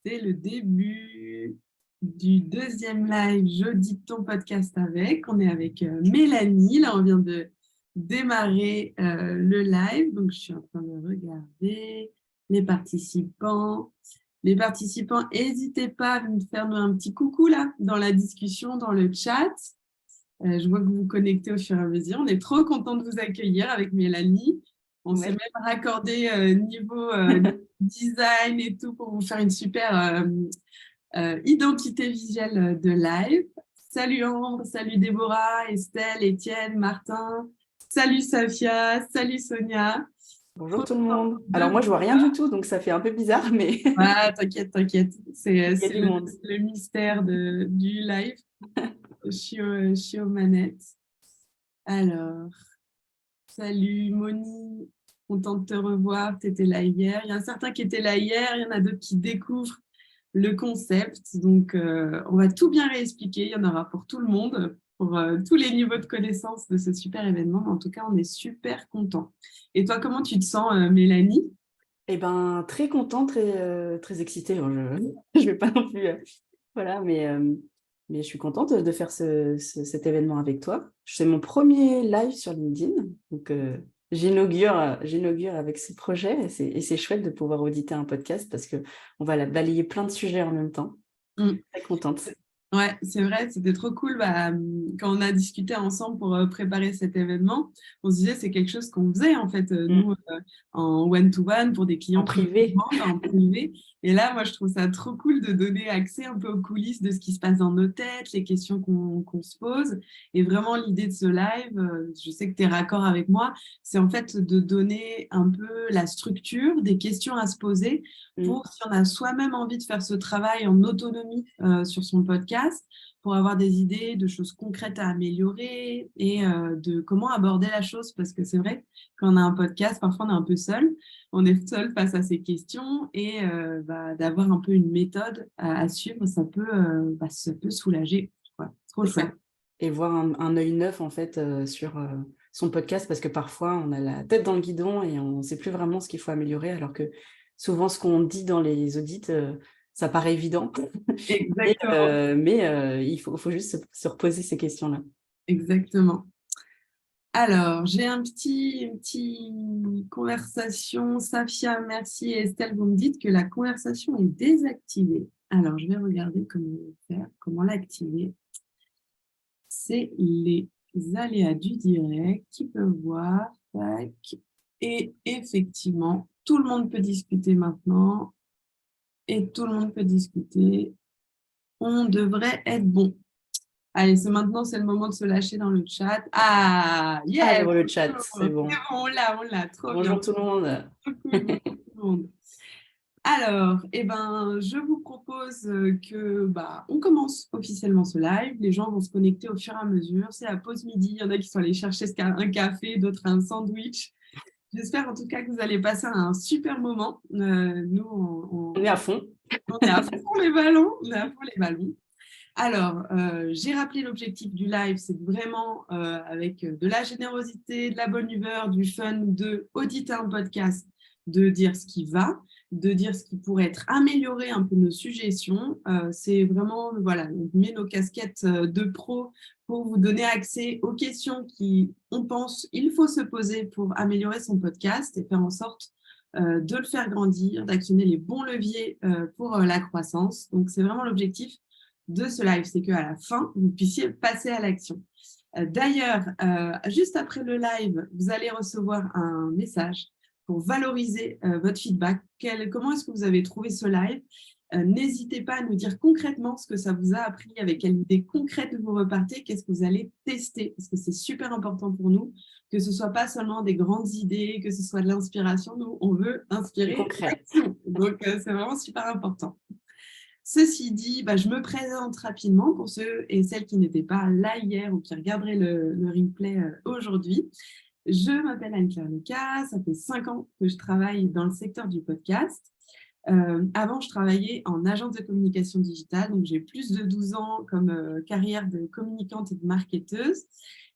C'est le début du deuxième live J'audite ton podcast avec. On est avec Mélanie. Là, on vient de démarrer le live. Donc, je suis en train de regarder les participants. Les participants, n'hésitez pas à me faire un petit coucou là, dans la discussion, dans le chat. Je vois que vous vous connectez au fur et à mesure. On est trop content de vous accueillir avec Mélanie. On s'est Ouais. même raccordé niveau design et tout pour vous faire une super identité visuelle de live. Salut Ambre, salut Déborah, Estelle, Étienne, Martin. Salut Safia, salut Sonia. Bonjour Trop tout le content monde. de Alors moi, je vous vois rien du tout, donc ça fait un peu bizarre, mais voir. T'inquiète, t'inquiète. C'est il y a du monde. le mystère du live. Je suis aux manettes. Alors, salut Moni, contente de te revoir, tu étais là hier. Il y en a certains qui étaient là hier, il y en a d'autres qui découvrent le concept. Donc, on va tout bien réexpliquer, il y en aura pour tout le monde, pour tous les niveaux de connaissance de ce super événement. Mais en tout cas, on est super contents. Et toi, comment tu te sens, Mélanie? Eh ben, très contente, très excitée. Je vais pas non plus, voilà, mais je suis contente de faire cet événement avec toi. C'est mon premier live sur LinkedIn, donc j'inaugure avec ce projet et c'est chouette de pouvoir auditer un podcast parce que on va balayer plein de sujets en même temps. Très contente. Ouais, c'est vrai, c'était trop cool. Quand on a discuté ensemble pour préparer cet événement, on se disait c'est quelque chose qu'on faisait en fait, nous, en one-to-one pour des En clients qui nous privé. demandent en privé. Et là, moi, je trouve ça trop cool de donner accès un peu aux coulisses de ce qui se passe dans nos têtes, les questions qu'on se pose. Et vraiment, l'idée de ce live, je sais que tu es raccord avec moi, c'est en fait de donner un peu la structure des questions à se poser pour si on a soi-même envie de faire ce travail en autonomie sur son podcast, pour avoir des idées de choses concrètes à améliorer et de comment aborder la chose. Parce que c'est vrai, quand on a un podcast, parfois on est un peu seul. On est seul face à ces questions et d'avoir un peu une méthode à suivre, ça peut soulager. Quoi. Trop C'est chouette. ça. Et voir un œil neuf, en fait, sur son podcast, parce que parfois, on a la tête dans le guidon et on ne sait plus vraiment ce qu'il faut améliorer, alors que souvent, ce qu'on dit dans les audits, ça paraît évident, Exactement. il faut juste se reposer ces questions-là. Exactement. Alors, j'ai une petite conversation. Safia, merci. Et Estelle, vous me dites que la conversation est désactivée. Alors, je vais regarder comment l'activer. C'est les aléas du direct qui peuvent voir. Tac. Et effectivement, tout le monde peut discuter maintenant. Et tout le monde peut discuter. On devrait être bon. Allez, c'est le moment de se lâcher dans le chat. Ah, Ah, je yeah, vois le chat, bonjour. c'est C'est bon. bon, on l'a, trop bien. Bonjour tout le monde. Trop cool, bonjour tout le monde. Alors, je vous propose on commence officiellement ce live. Les gens vont se connecter au fur et à mesure. C'est la pause midi. Il y en a qui sont allés chercher un café, d'autres un sandwich. J'espère en tout cas que vous allez passer un super moment. Nous, On est à fond. on est à fond les ballons. On est à fond les ballons. Alors, j'ai rappelé l'objectif du live, c'est vraiment avec de la générosité, de la bonne humeur, du fun, de auditer un podcast, de dire ce qui va, de dire ce qui pourrait être amélioré, un peu nos suggestions. C'est vraiment, voilà, on met nos casquettes de pro pour vous donner accès aux questions on pense, il faut se poser pour améliorer son podcast et faire en sorte de le faire grandir, d'actionner les bons leviers pour la croissance. Donc, c'est vraiment l'objectif de ce live, c'est qu'à la fin, vous puissiez passer à l'action. D'ailleurs, juste après le live, vous allez recevoir un message pour valoriser votre feedback. Comment est-ce que vous avez trouvé ce live? N'hésitez pas à nous dire concrètement ce que ça vous a appris, avec quelle idée concrète vous repartez, qu'est-ce que vous allez tester, parce que c'est super important pour nous, que ce ne soit pas seulement des grandes idées, que ce soit de l'inspiration. Nous, on veut Du inspirer concret. l'action. Donc, c'est vraiment super important. Ceci dit, je me présente rapidement pour ceux et celles qui n'étaient pas là hier ou qui regarderaient le replay aujourd'hui. Je m'appelle Anne-Claire Lucas, ça fait 5 ans que je travaille dans le secteur du podcast. Avant, je travaillais en agence de communication digitale, donc j'ai plus de 12 ans comme carrière de communicante et de marketeuse.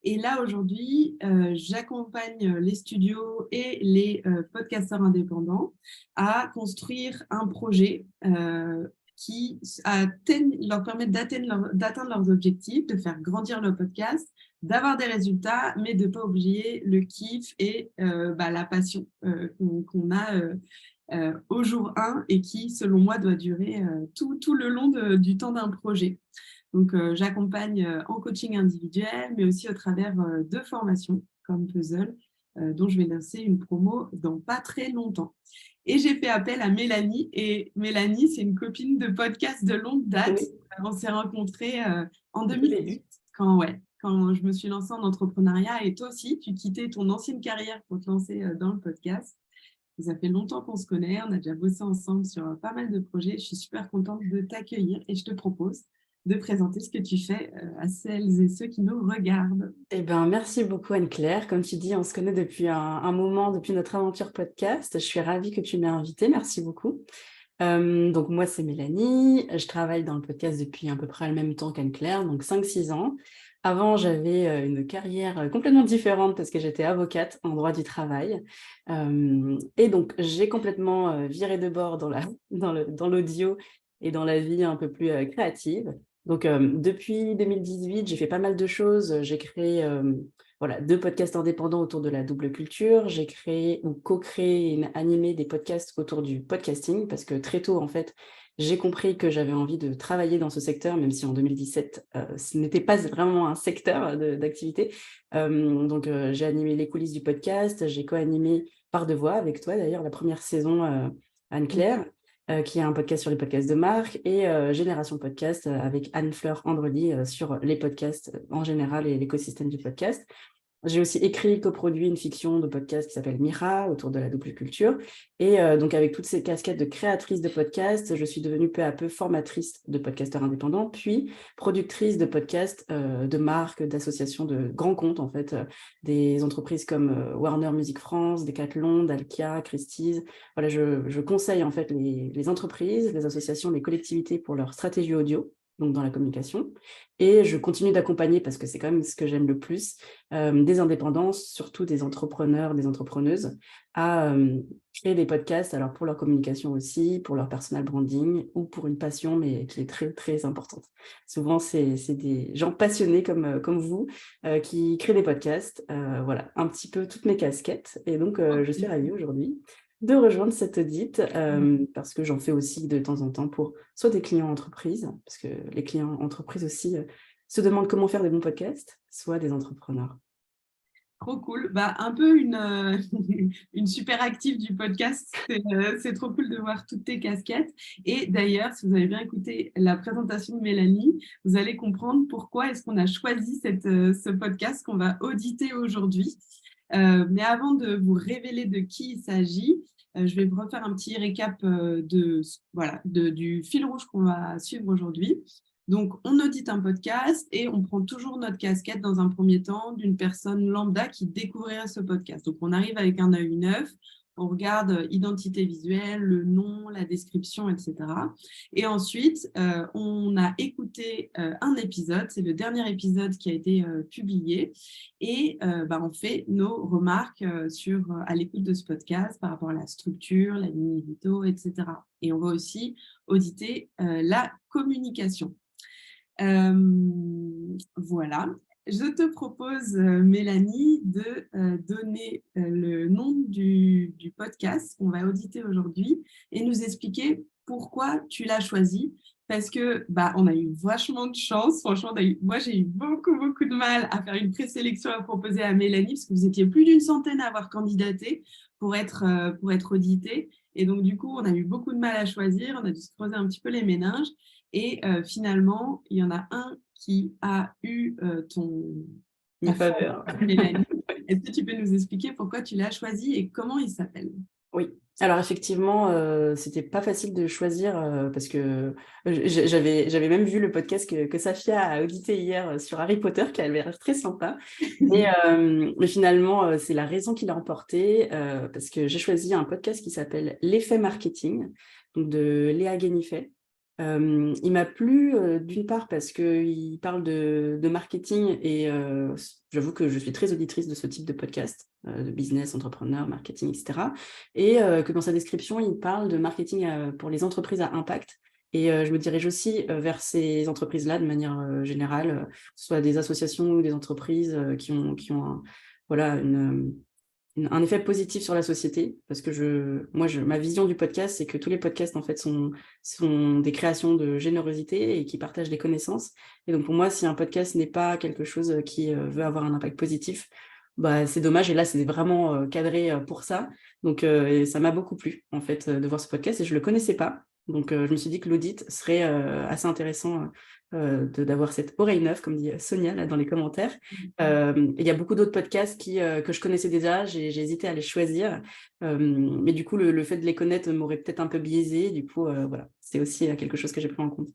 Et là, aujourd'hui, j'accompagne les studios et les podcasteurs indépendants à construire un projet qui leur permet d'atteindre leurs objectifs, de faire grandir le podcast, d'avoir des résultats, mais de ne pas oublier le kiff et la passion qu'on a au jour 1 et qui, selon moi, doit durer tout le long du temps d'un projet. Donc, j'accompagne en coaching individuel, mais aussi au travers de formations comme Puzzle, dont je vais lancer une promo dans pas très longtemps. Et j'ai fait appel à Mélanie. Et Mélanie, c'est une copine de podcast de longue date. Oui. On s'est rencontrés en Au 2018, début. quand je me suis lancée en entrepreneuriat. Et toi aussi, tu quittais ton ancienne carrière pour te lancer dans le podcast. Ça fait longtemps qu'on se connaît. On a déjà bossé ensemble sur pas mal de projets. Je suis super contente de t'accueillir et je te propose de présenter ce que tu fais à celles et ceux qui nous regardent. Eh ben, merci beaucoup Anne-Claire. Comme tu dis, on se connaît depuis un moment, depuis notre aventure podcast. Je suis ravie que tu m'aies invitée. Merci beaucoup. Donc moi, c'est Mélanie. Je travaille dans le podcast depuis à peu près le même temps qu'Anne-Claire, donc 5-6 ans. Avant, j'avais une carrière complètement différente parce que j'étais avocate en droit du travail. Et donc, j'ai complètement viré de bord dans l'audio et dans la vie un peu plus créative. Donc, depuis 2018, j'ai fait pas mal de choses. J'ai créé 2 podcasts indépendants autour de la double culture. J'ai créé ou co-créé et animé des podcasts autour du podcasting parce que très tôt, en fait, j'ai compris que j'avais envie de travailler dans ce secteur, même si en 2017, ce n'était pas vraiment un secteur d'activité. Donc, j'ai animé les coulisses du podcast. J'ai co-animé Par de Voix avec toi, d'ailleurs, la première saison, Anne-Claire. Qui est un podcast sur les podcasts de marque, et Génération Podcast avec Anne-Fleur Andrely sur les podcasts en général et l'écosystème du podcast. J'ai aussi écrit et coproduit une fiction de podcast qui s'appelle Mira, autour de la double culture. Et donc, avec toutes ces casquettes de créatrice de podcast, je suis devenue peu à peu formatrice de podcasteurs indépendants, puis productrice de podcasts de marques, d'associations, de grands comptes, en fait, des entreprises comme Warner Music France, Decathlon, Dalkia, Christie's. Voilà, je conseille, en fait, les entreprises, les associations, les collectivités pour leur stratégie audio, donc dans la communication. Et je continue d'accompagner, parce que c'est quand même ce que j'aime le plus, des indépendants, surtout des entrepreneurs, des entrepreneuses, à créer des podcasts, alors pour leur communication aussi, pour leur personal branding, ou pour une passion, mais qui est très, très importante. Souvent, c'est des gens passionnés comme vous qui créent des podcasts. Voilà, un petit peu toutes mes casquettes. Et donc, je suis ravie aujourd'hui de rejoindre cette audite parce que j'en fais aussi de temps en temps pour soit des clients entreprises, parce que les clients entreprises aussi se demandent comment faire des bons podcasts, soit des entrepreneurs. Trop cool. Un peu une super active du podcast. C'est trop cool de voir toutes tes casquettes. Et d'ailleurs, si vous avez bien écouté la présentation de Mélanie, vous allez comprendre pourquoi est-ce qu'on a choisi ce podcast qu'on va auditer aujourd'hui. Mais avant de vous révéler de qui il s'agit, je vais vous refaire un petit récap du fil rouge qu'on va suivre aujourd'hui. Donc, on audite un podcast et on prend toujours notre casquette dans un premier temps d'une personne lambda qui découvrirait ce podcast. Donc, on arrive avec un œil neuf, on regarde identité visuelle, le nom, la description, etc. Et ensuite, on a écouté un épisode, c'est le dernier épisode qui a été publié, et on fait nos remarques à l'écoute de ce podcast par rapport à la structure, la ligne édito, etc. Et on va aussi auditer la communication. Voilà. Je te propose, Mélanie, de donner le nom du podcast qu'on va auditer aujourd'hui et nous expliquer pourquoi tu l'as choisi. Parce que on a eu vachement de chance. Franchement, moi, j'ai eu beaucoup, beaucoup de mal à faire une présélection à proposer à Mélanie parce que vous étiez plus d'une centaine à avoir candidaté pour être audité. Et donc, du coup, on a eu beaucoup de mal à choisir. On a dû se creuser un petit peu les méninges. Et finalement, il y en a un qui a eu Ma faveur. Mélanie. Est-ce que tu peux nous expliquer pourquoi tu l'as choisi et comment il s'appelle? Oui, alors effectivement, c'était pas facile de choisir parce que j'avais même vu le podcast que Safia a audité hier sur Harry Potter, qui avait l'air très sympa. Mais finalement, c'est la raison qui l'a emporté parce que j'ai choisi un podcast qui s'appelle L'effet marketing, donc de Léa Guénifet. Il m'a plu d'une part parce qu'il parle de marketing et j'avoue que je suis très auditrice de ce type de podcast, de business, entrepreneur, marketing, etc. Et que dans sa description, il parle de marketing pour les entreprises à impact. Et je me dirige aussi vers ces entreprises-là de manière générale, que ce soit des associations ou des entreprises qui ont voilà, un effet positif sur la société, parce que ma vision du podcast, c'est que tous les podcasts en fait sont des créations de générosité et qui partagent des connaissances. Et donc pour moi, si un podcast n'est pas quelque chose qui veut avoir un impact positif, bah c'est dommage. Et là, c'est vraiment cadré pour ça. Donc et ça m'a beaucoup plu en fait de voir ce podcast et je le connaissais pas. Donc je me suis dit que l'audit serait assez intéressant d'avoir cette oreille neuve, comme dit Sonia là dans les commentaires. Il y a beaucoup d'autres podcasts que je connaissais déjà, j'ai hésité à les choisir, mais du coup, le fait de les connaître m'aurait peut-être un peu biaisé. Du coup, voilà, c'est aussi quelque chose que j'ai pris en compte.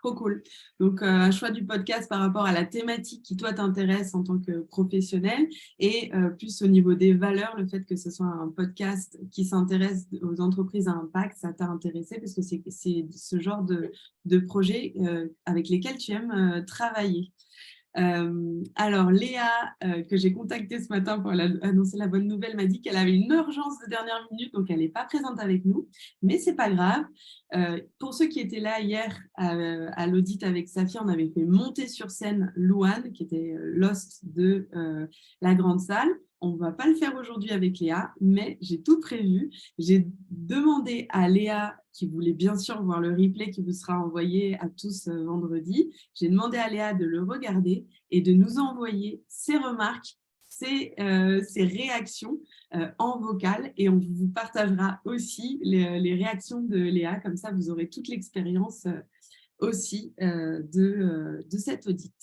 Trop cool. Donc, un choix du podcast par rapport à la thématique qui, toi, t'intéresse en tant que professionnel et plus au niveau des valeurs, le fait que ce soit un podcast qui s'intéresse aux entreprises à impact, ça t'a intéressé parce que c'est ce genre de projet avec lesquels tu aimes travailler. Alors, Léa, que j'ai contactée ce matin pour annoncer la bonne nouvelle, m'a dit qu'elle avait une urgence de dernière minute, donc elle n'est pas présente avec nous, mais c'est pas grave. Pour ceux qui étaient là hier à l'audit avec Safi, on avait fait monter sur scène Louane, qui était l'host de la grande salle. On ne va pas le faire aujourd'hui avec Léa, mais j'ai tout prévu. J'ai demandé à Léa, qui voulait bien sûr voir le replay qui vous sera envoyé à tous vendredi, j'ai demandé à Léa de le regarder et de nous envoyer ses remarques, ses réactions en vocal. Et on vous partagera aussi les réactions de Léa. Comme ça, vous aurez toute l'expérience aussi de cet audit.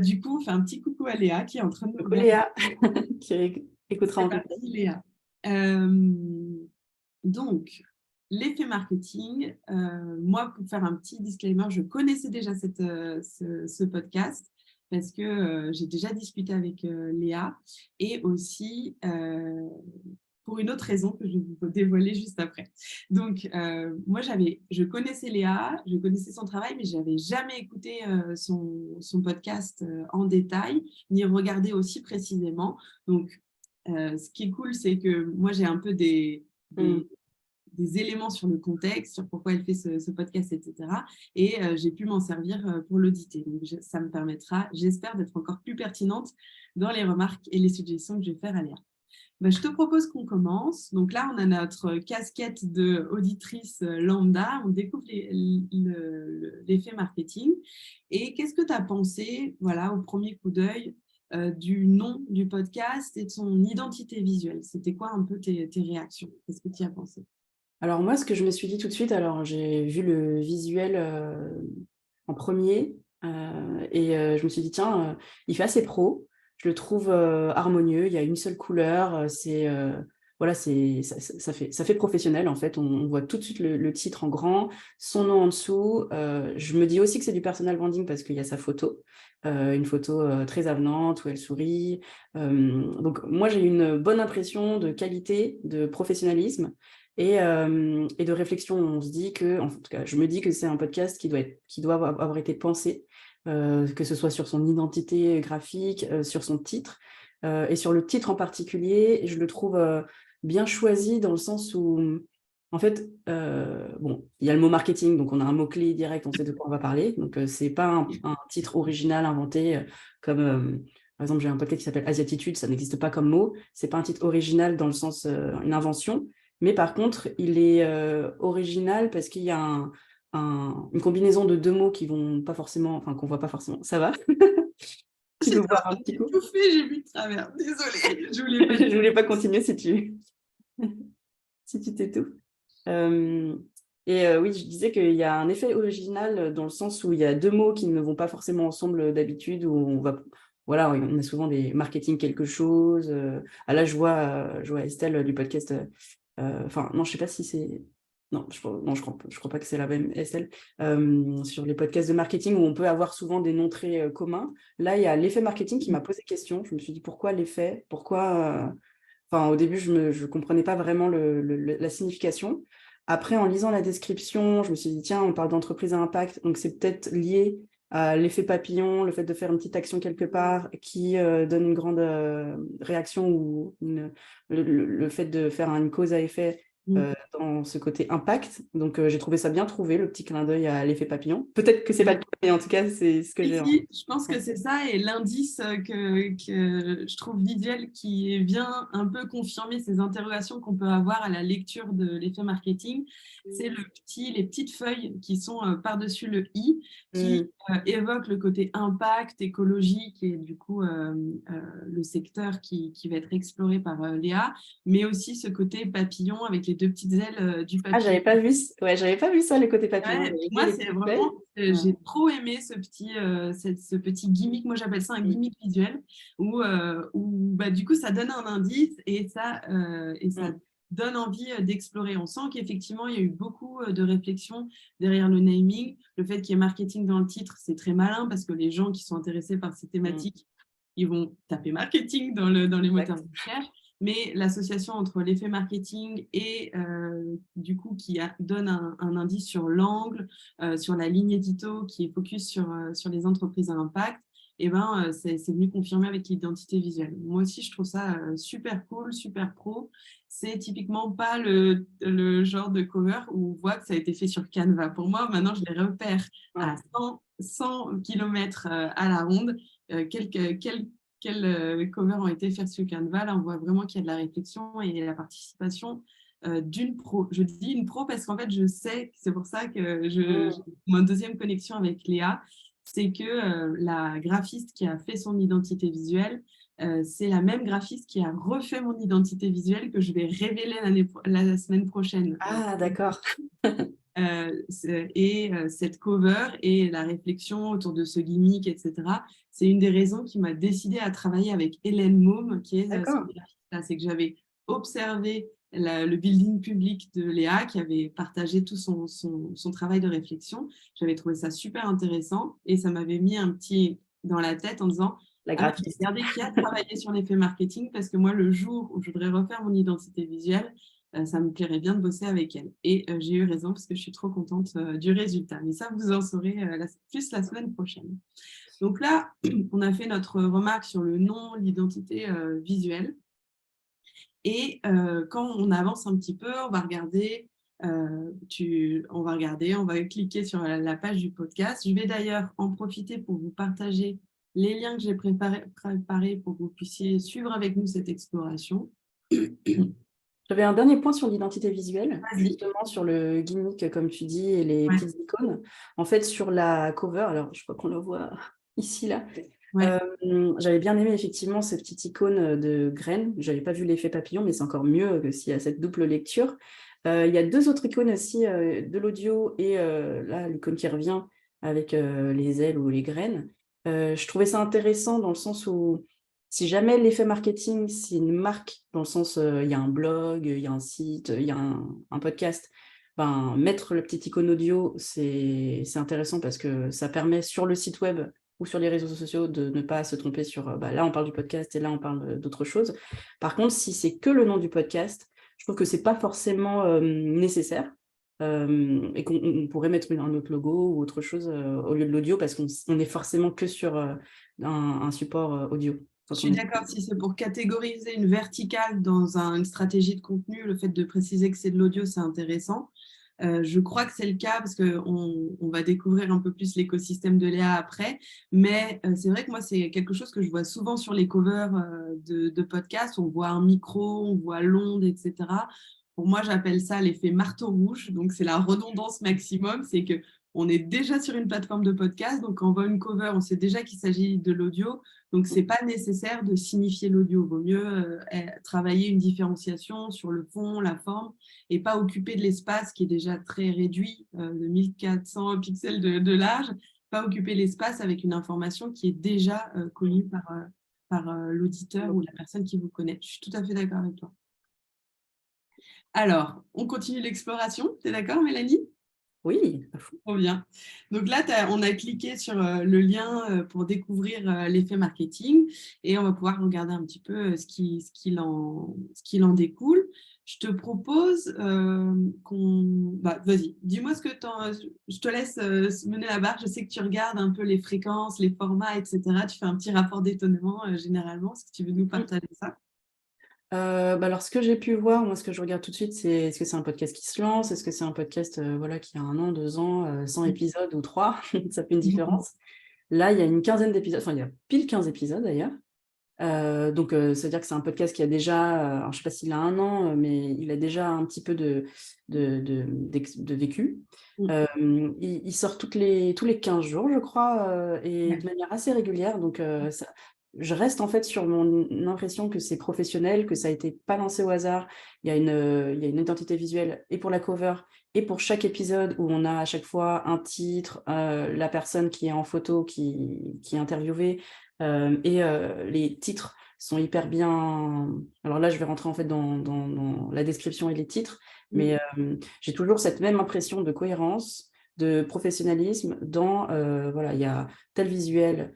Du coup, on fait un petit coucou à Léa qui est en train de nous Coucou regarder. Léa, qui écoutera en Parti, replay. Léa. Donc, l'effet marketing, moi, pour faire un petit disclaimer, je connaissais déjà ce podcast parce que j'ai déjà discuté avec Léa et aussi pour une autre raison que je vais vous dévoiler juste après. Donc, moi, je connaissais Léa, je connaissais son travail, mais je n'avais jamais écouté son podcast en détail, ni regardé aussi précisément. Donc, ce qui est cool, c'est que moi, j'ai un peu des éléments sur le contexte, sur pourquoi elle fait ce podcast, etc. Et j'ai pu m'en servir pour l'auditer. Donc, ça me permettra, j'espère, d'être encore plus pertinente dans les remarques et les suggestions que je vais faire à Léa. Ben, je te propose qu'on commence. Donc là, on a notre casquette d'auditrice lambda. On découvre l'effet marketing. Et qu'est-ce que tu as pensé, voilà, au premier coup d'œil, du nom du podcast et de son identité visuelle? C'était quoi un peu tes réactions? Qu'est-ce que tu y as pensé? Alors moi, ce que je me suis dit tout de suite, alors j'ai vu le visuel en premier et je me suis dit, tiens, il fait assez pro, je le trouve harmonieux, il y a une seule couleur, voilà, ça fait professionnel en fait, on voit tout de suite le titre en grand, son nom en dessous, je me dis aussi que c'est du personal branding parce qu'il y a sa photo, une photo très avenante où elle sourit, donc moi j'ai eu une bonne impression de qualité, de professionnalisme, et de réflexion. On se dit que, en tout cas, je me dis que c'est un podcast qui doit avoir été pensé, que ce soit sur son identité graphique, sur son titre, et sur le titre en particulier, je le trouve bien choisi dans le sens où, en fait, bon, il y a le mot marketing, donc on a un mot-clé direct, on sait de quoi on va parler. Donc, c'est pas un titre original inventé comme... par exemple, j'ai un podcast qui s'appelle Asiatitude, ça n'existe pas comme mot. C'est pas un titre original dans le sens une invention. Mais par contre, il est original parce qu'il y a une combinaison de deux mots qui vont pas forcément, enfin qu'on voit pas forcément. Ça va? Tu veux J'étais voir en un train petit coup? d'étouffer, j'ai vu de travers. Désolée, je voulais pas. Je voulais pas continuer si tu si tu t'étouffes. Oui, je disais qu'il y a un effet original dans le sens où il y a deux mots qui ne vont pas forcément ensemble d'habitude, où voilà, on a souvent des marketing quelque chose. Là, je vois Estelle du podcast. Enfin, non, je sais pas si c'est. Non, je crois pas que c'est la même Estelle. Sur les podcasts de marketing où on peut avoir souvent des noms très communs. Là, il y a l'effet marketing qui m'a posé question. Je me suis dit pourquoi l'effet? Pourquoi Enfin, au début, je ne comprenais pas vraiment la signification. Après, en lisant la description, je me suis dit, tiens, on parle d'entreprise à impact, donc c'est peut-être lié à l'effet papillon, le fait de faire une petite action quelque part qui donne une grande réaction ou le fait de faire une cause à effet dans ce côté impact. Donc, j'ai trouvé ça bien trouvé, le petit clin d'œil à l'effet papillon. Peut-être que c'est pas le cas, mais en tout cas, c'est ce que j'ai. Si, je pense que c'est ça, et l'indice que je trouve visuel qui vient un peu confirmer ces interrogations qu'on peut avoir à la lecture de l'effet marketing, c'est les petites feuilles qui sont par-dessus le i, qui évoquent le côté impact écologique et du coup le secteur qui va être exploré par Léa, mais aussi ce côté papillon avec les deux petites ailes du Ah, papillon. j'avais pas vu ça, le côté papillon. Ouais, moi, c'est vraiment, j'ai trop aimé ce petit gimmick, moi j'appelle ça un gimmick visuel, où bah, du coup ça donne un indice et ça donne envie d'explorer. On sent qu'effectivement il y a eu beaucoup de réflexions derrière le naming. Le fait qu'il y ait marketing dans le titre, c'est très malin parce que les gens qui sont intéressés par ces thématiques, ils vont taper marketing dans les moteurs de recherche. Mais l'association entre l'effet marketing et du coup qui donne un indice sur l'angle, sur la ligne édito qui est focus sur les entreprises à impact, et ben, c'est venu confirmer avec l'identité visuelle. Moi aussi, je trouve ça super cool, super pro. C'est typiquement pas le genre de cover où on voit que ça a été fait sur Canva. Pour moi, maintenant, je les repère à 100 km à la ronde. Quels covers ont été faits sur Canva. Là, on voit vraiment qu'il y a de la réflexion et la participation d'une pro. Je dis une pro parce qu'en fait, je sais, c'est pour ça que ma deuxième connexion avec Léa, c'est que la graphiste qui a fait son identité visuelle, c'est la même graphiste qui a refait mon identité visuelle que je vais révéler la semaine prochaine. Ah, d'accord. Cette cover et la réflexion autour de ce gimmick, etc., c'est une des raisons qui m'a décidé à travailler avec Hélène Môme, qui est cette graphiste-là. C'est que j'avais observé le building public de Léa, qui avait partagé tout son travail de réflexion. J'avais trouvé ça super intéressant et ça m'avait mis un petit dans la tête en disant regardez qui a travaillé sur l'effet marketing, parce que moi, le jour où je voudrais refaire mon identité visuelle, ça me plairait bien de bosser avec elle. Et j'ai eu raison parce que je suis trop contente du résultat. Mais ça, vous en saurez plus la semaine prochaine. Donc là, on a fait notre remarque sur le nom, l'identité visuelle. Et quand on avance un petit peu, on va regarder, on va cliquer sur la page du podcast. Je vais d'ailleurs en profiter pour vous partager les liens que j'ai préparés pour que vous puissiez suivre avec nous cette exploration. J'avais un dernier point sur l'identité visuelle, justement sur le gimmick, comme tu dis, et les petites icônes. En fait, sur la cover, alors je crois qu'on le voit ici, là, j'avais bien aimé effectivement cette petite icône de graines. Je n'avais pas vu l'effet papillon, mais c'est encore mieux que s'il y a cette double lecture. Il y a deux autres icônes aussi, de l'audio et là, l'icône qui revient avec les ailes ou les graines. Je trouvais ça intéressant dans le sens où si jamais l'effet marketing, c'est une marque, dans le sens, il y a un blog, il y a un site, il y a un podcast, ben, mettre le petit icône audio, c'est intéressant parce que ça permet sur le site web ou sur les réseaux sociaux de ne pas se tromper sur, là on parle du podcast et là on parle d'autre chose. Par contre, si c'est que le nom du podcast, je trouve que c'est pas forcément nécessaire. Et qu'on pourrait mettre un autre logo ou autre chose au lieu de l'audio parce qu'on est forcément que sur un support audio. Je suis d'accord, si c'est pour catégoriser une verticale dans une stratégie de contenu, le fait de préciser que c'est de l'audio, c'est intéressant. Je crois que c'est le cas parce qu'on va découvrir un peu plus l'écosystème de Léa après, mais c'est vrai que moi, c'est quelque chose que je vois souvent sur les covers de podcasts. On voit un micro, on voit l'onde, etc. Pour moi, j'appelle ça l'effet marteau rouge, donc c'est la redondance maximum, c'est que on est déjà sur une plateforme de podcast, donc quand on voit une cover, on sait déjà qu'il s'agit de l'audio, donc ce n'est pas nécessaire de signifier l'audio. Il vaut mieux travailler une différenciation sur le fond, la forme, et pas occuper de l'espace qui est déjà très réduit, de 1400 pixels de large, pas occuper l'espace avec une information qui est déjà connue par l'auditeur ou la personne qui vous connaît. Je suis tout à fait d'accord avec toi. Alors, on continue l'exploration. Tu es d'accord, Mélanie ? Oui, trop bien. Donc là, on a cliqué sur le lien pour découvrir l'effet marketing et on va pouvoir regarder un petit peu ce qu'il en découle. Je te propose qu'on vas-y, dis-moi ce que je te laisse mener la barre. Je sais que tu regardes un peu les fréquences, les formats, etc. Tu fais un petit rapport d'étonnement généralement. Est-ce que tu veux nous partager ça? Alors, ce que j'ai pu voir, moi, ce que je regarde tout de suite, c'est est-ce que c'est un podcast qui se lance? Est-ce que c'est un podcast voilà, qui a 1 an, 2 ans, 100 épisodes ou 3? Ça fait une différence. Là, il y a une quinzaine d'épisodes, enfin, il y a pile 15 épisodes d'ailleurs. Donc, c'est-à-dire que c'est un podcast qui a déjà, alors, je ne sais pas s'il a 1 an, mais il a déjà un petit peu de vécu. Il sort tous les 15 jours, je crois, et de manière assez régulière. Donc, je reste en fait sur mon impression que c'est professionnel, que ça a été pas lancé au hasard. Il y a une identité visuelle et pour la cover et pour chaque épisode où on a à chaque fois un titre, la personne qui est en photo qui est interviewée, et les titres sont hyper bien. Alors là, je vais rentrer en fait dans la description et les titres, mais j'ai toujours cette même impression de cohérence, de professionnalisme dans voilà, il y a tel visuel,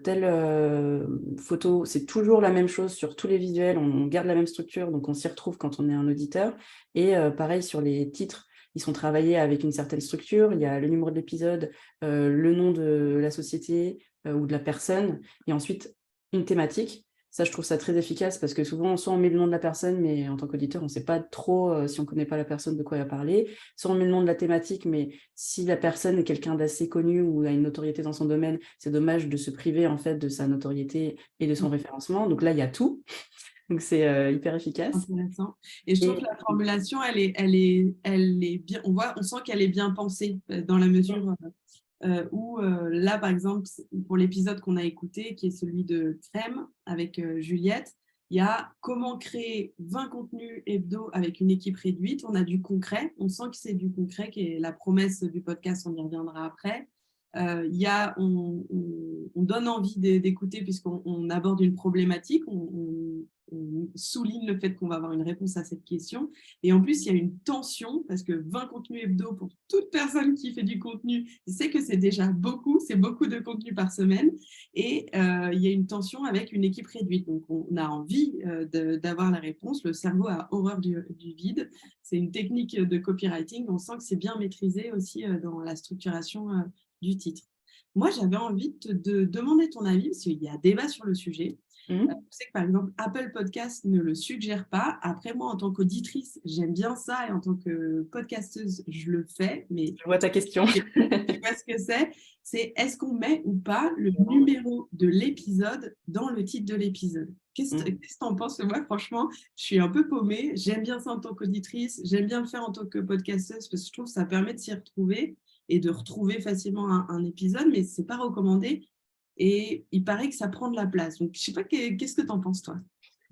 telle photo, c'est toujours la même chose sur tous les visuels, on garde la même structure, donc on s'y retrouve quand on est un auditeur. Et pareil sur les titres, ils sont travaillés avec une certaine structure, il y a le numéro de l'épisode, le nom de la société ou de la personne, et ensuite une thématique. Ça, je trouve ça très efficace parce que souvent, soit on met le nom de la personne, mais en tant qu'auditeur, on ne sait pas trop si on ne connaît pas la personne de quoi elle va parler. Soit on met le nom de la thématique, mais si la personne est quelqu'un d'assez connu ou a une notoriété dans son domaine, c'est dommage de se priver en fait de sa notoriété et de son référencement. Donc là, il y a tout. Donc c'est hyper efficace. Intéressant. Et je trouve que la formulation, elle est bien. On sent qu'elle est bien pensée dans la mesure où là, par exemple, pour l'épisode qu'on a écouté, qui est celui de Crème avec Juliette, il y a comment créer 20 contenus hebdo avec une équipe réduite. On a du concret. On sent que c'est du concret, qui est la promesse du podcast. On y reviendra après. On donne envie d'écouter puisqu'on aborde une problématique, on souligne le fait qu'on va avoir une réponse à cette question. Et en plus, il y a une tension parce que 20 contenus hebdo pour toute personne qui fait du contenu, sait que c'est déjà beaucoup, c'est beaucoup de contenu par semaine. Et il y a une tension avec une équipe réduite. Donc, on a envie d'avoir la réponse. Le cerveau a horreur du vide. C'est une technique de copywriting. On sent que c'est bien maîtrisé aussi dans la structuration du titre. Moi, j'avais envie de demander ton avis, parce qu'il y a débat sur le sujet. Je sais que par exemple, Apple Podcast ne le suggère pas. Après, moi, en tant qu'auditrice, j'aime bien ça, et en tant que podcasteuse, je le fais. Mais je vois ta question. Tu vois ce que c'est est-ce qu'on met ou pas le numéro de l'épisode dans le titre de l'épisode? Qu'est-ce que tu en penses? Moi, franchement, je suis un peu paumée. J'aime bien ça en tant qu'auditrice. J'aime bien le faire en tant que podcasteuse parce que je trouve que ça permet de s'y retrouver et de retrouver facilement un épisode, mais ce n'est pas recommandé. Et il paraît que ça prend de la place. Donc, je ne sais pas, qu'est-ce que tu en penses, toi?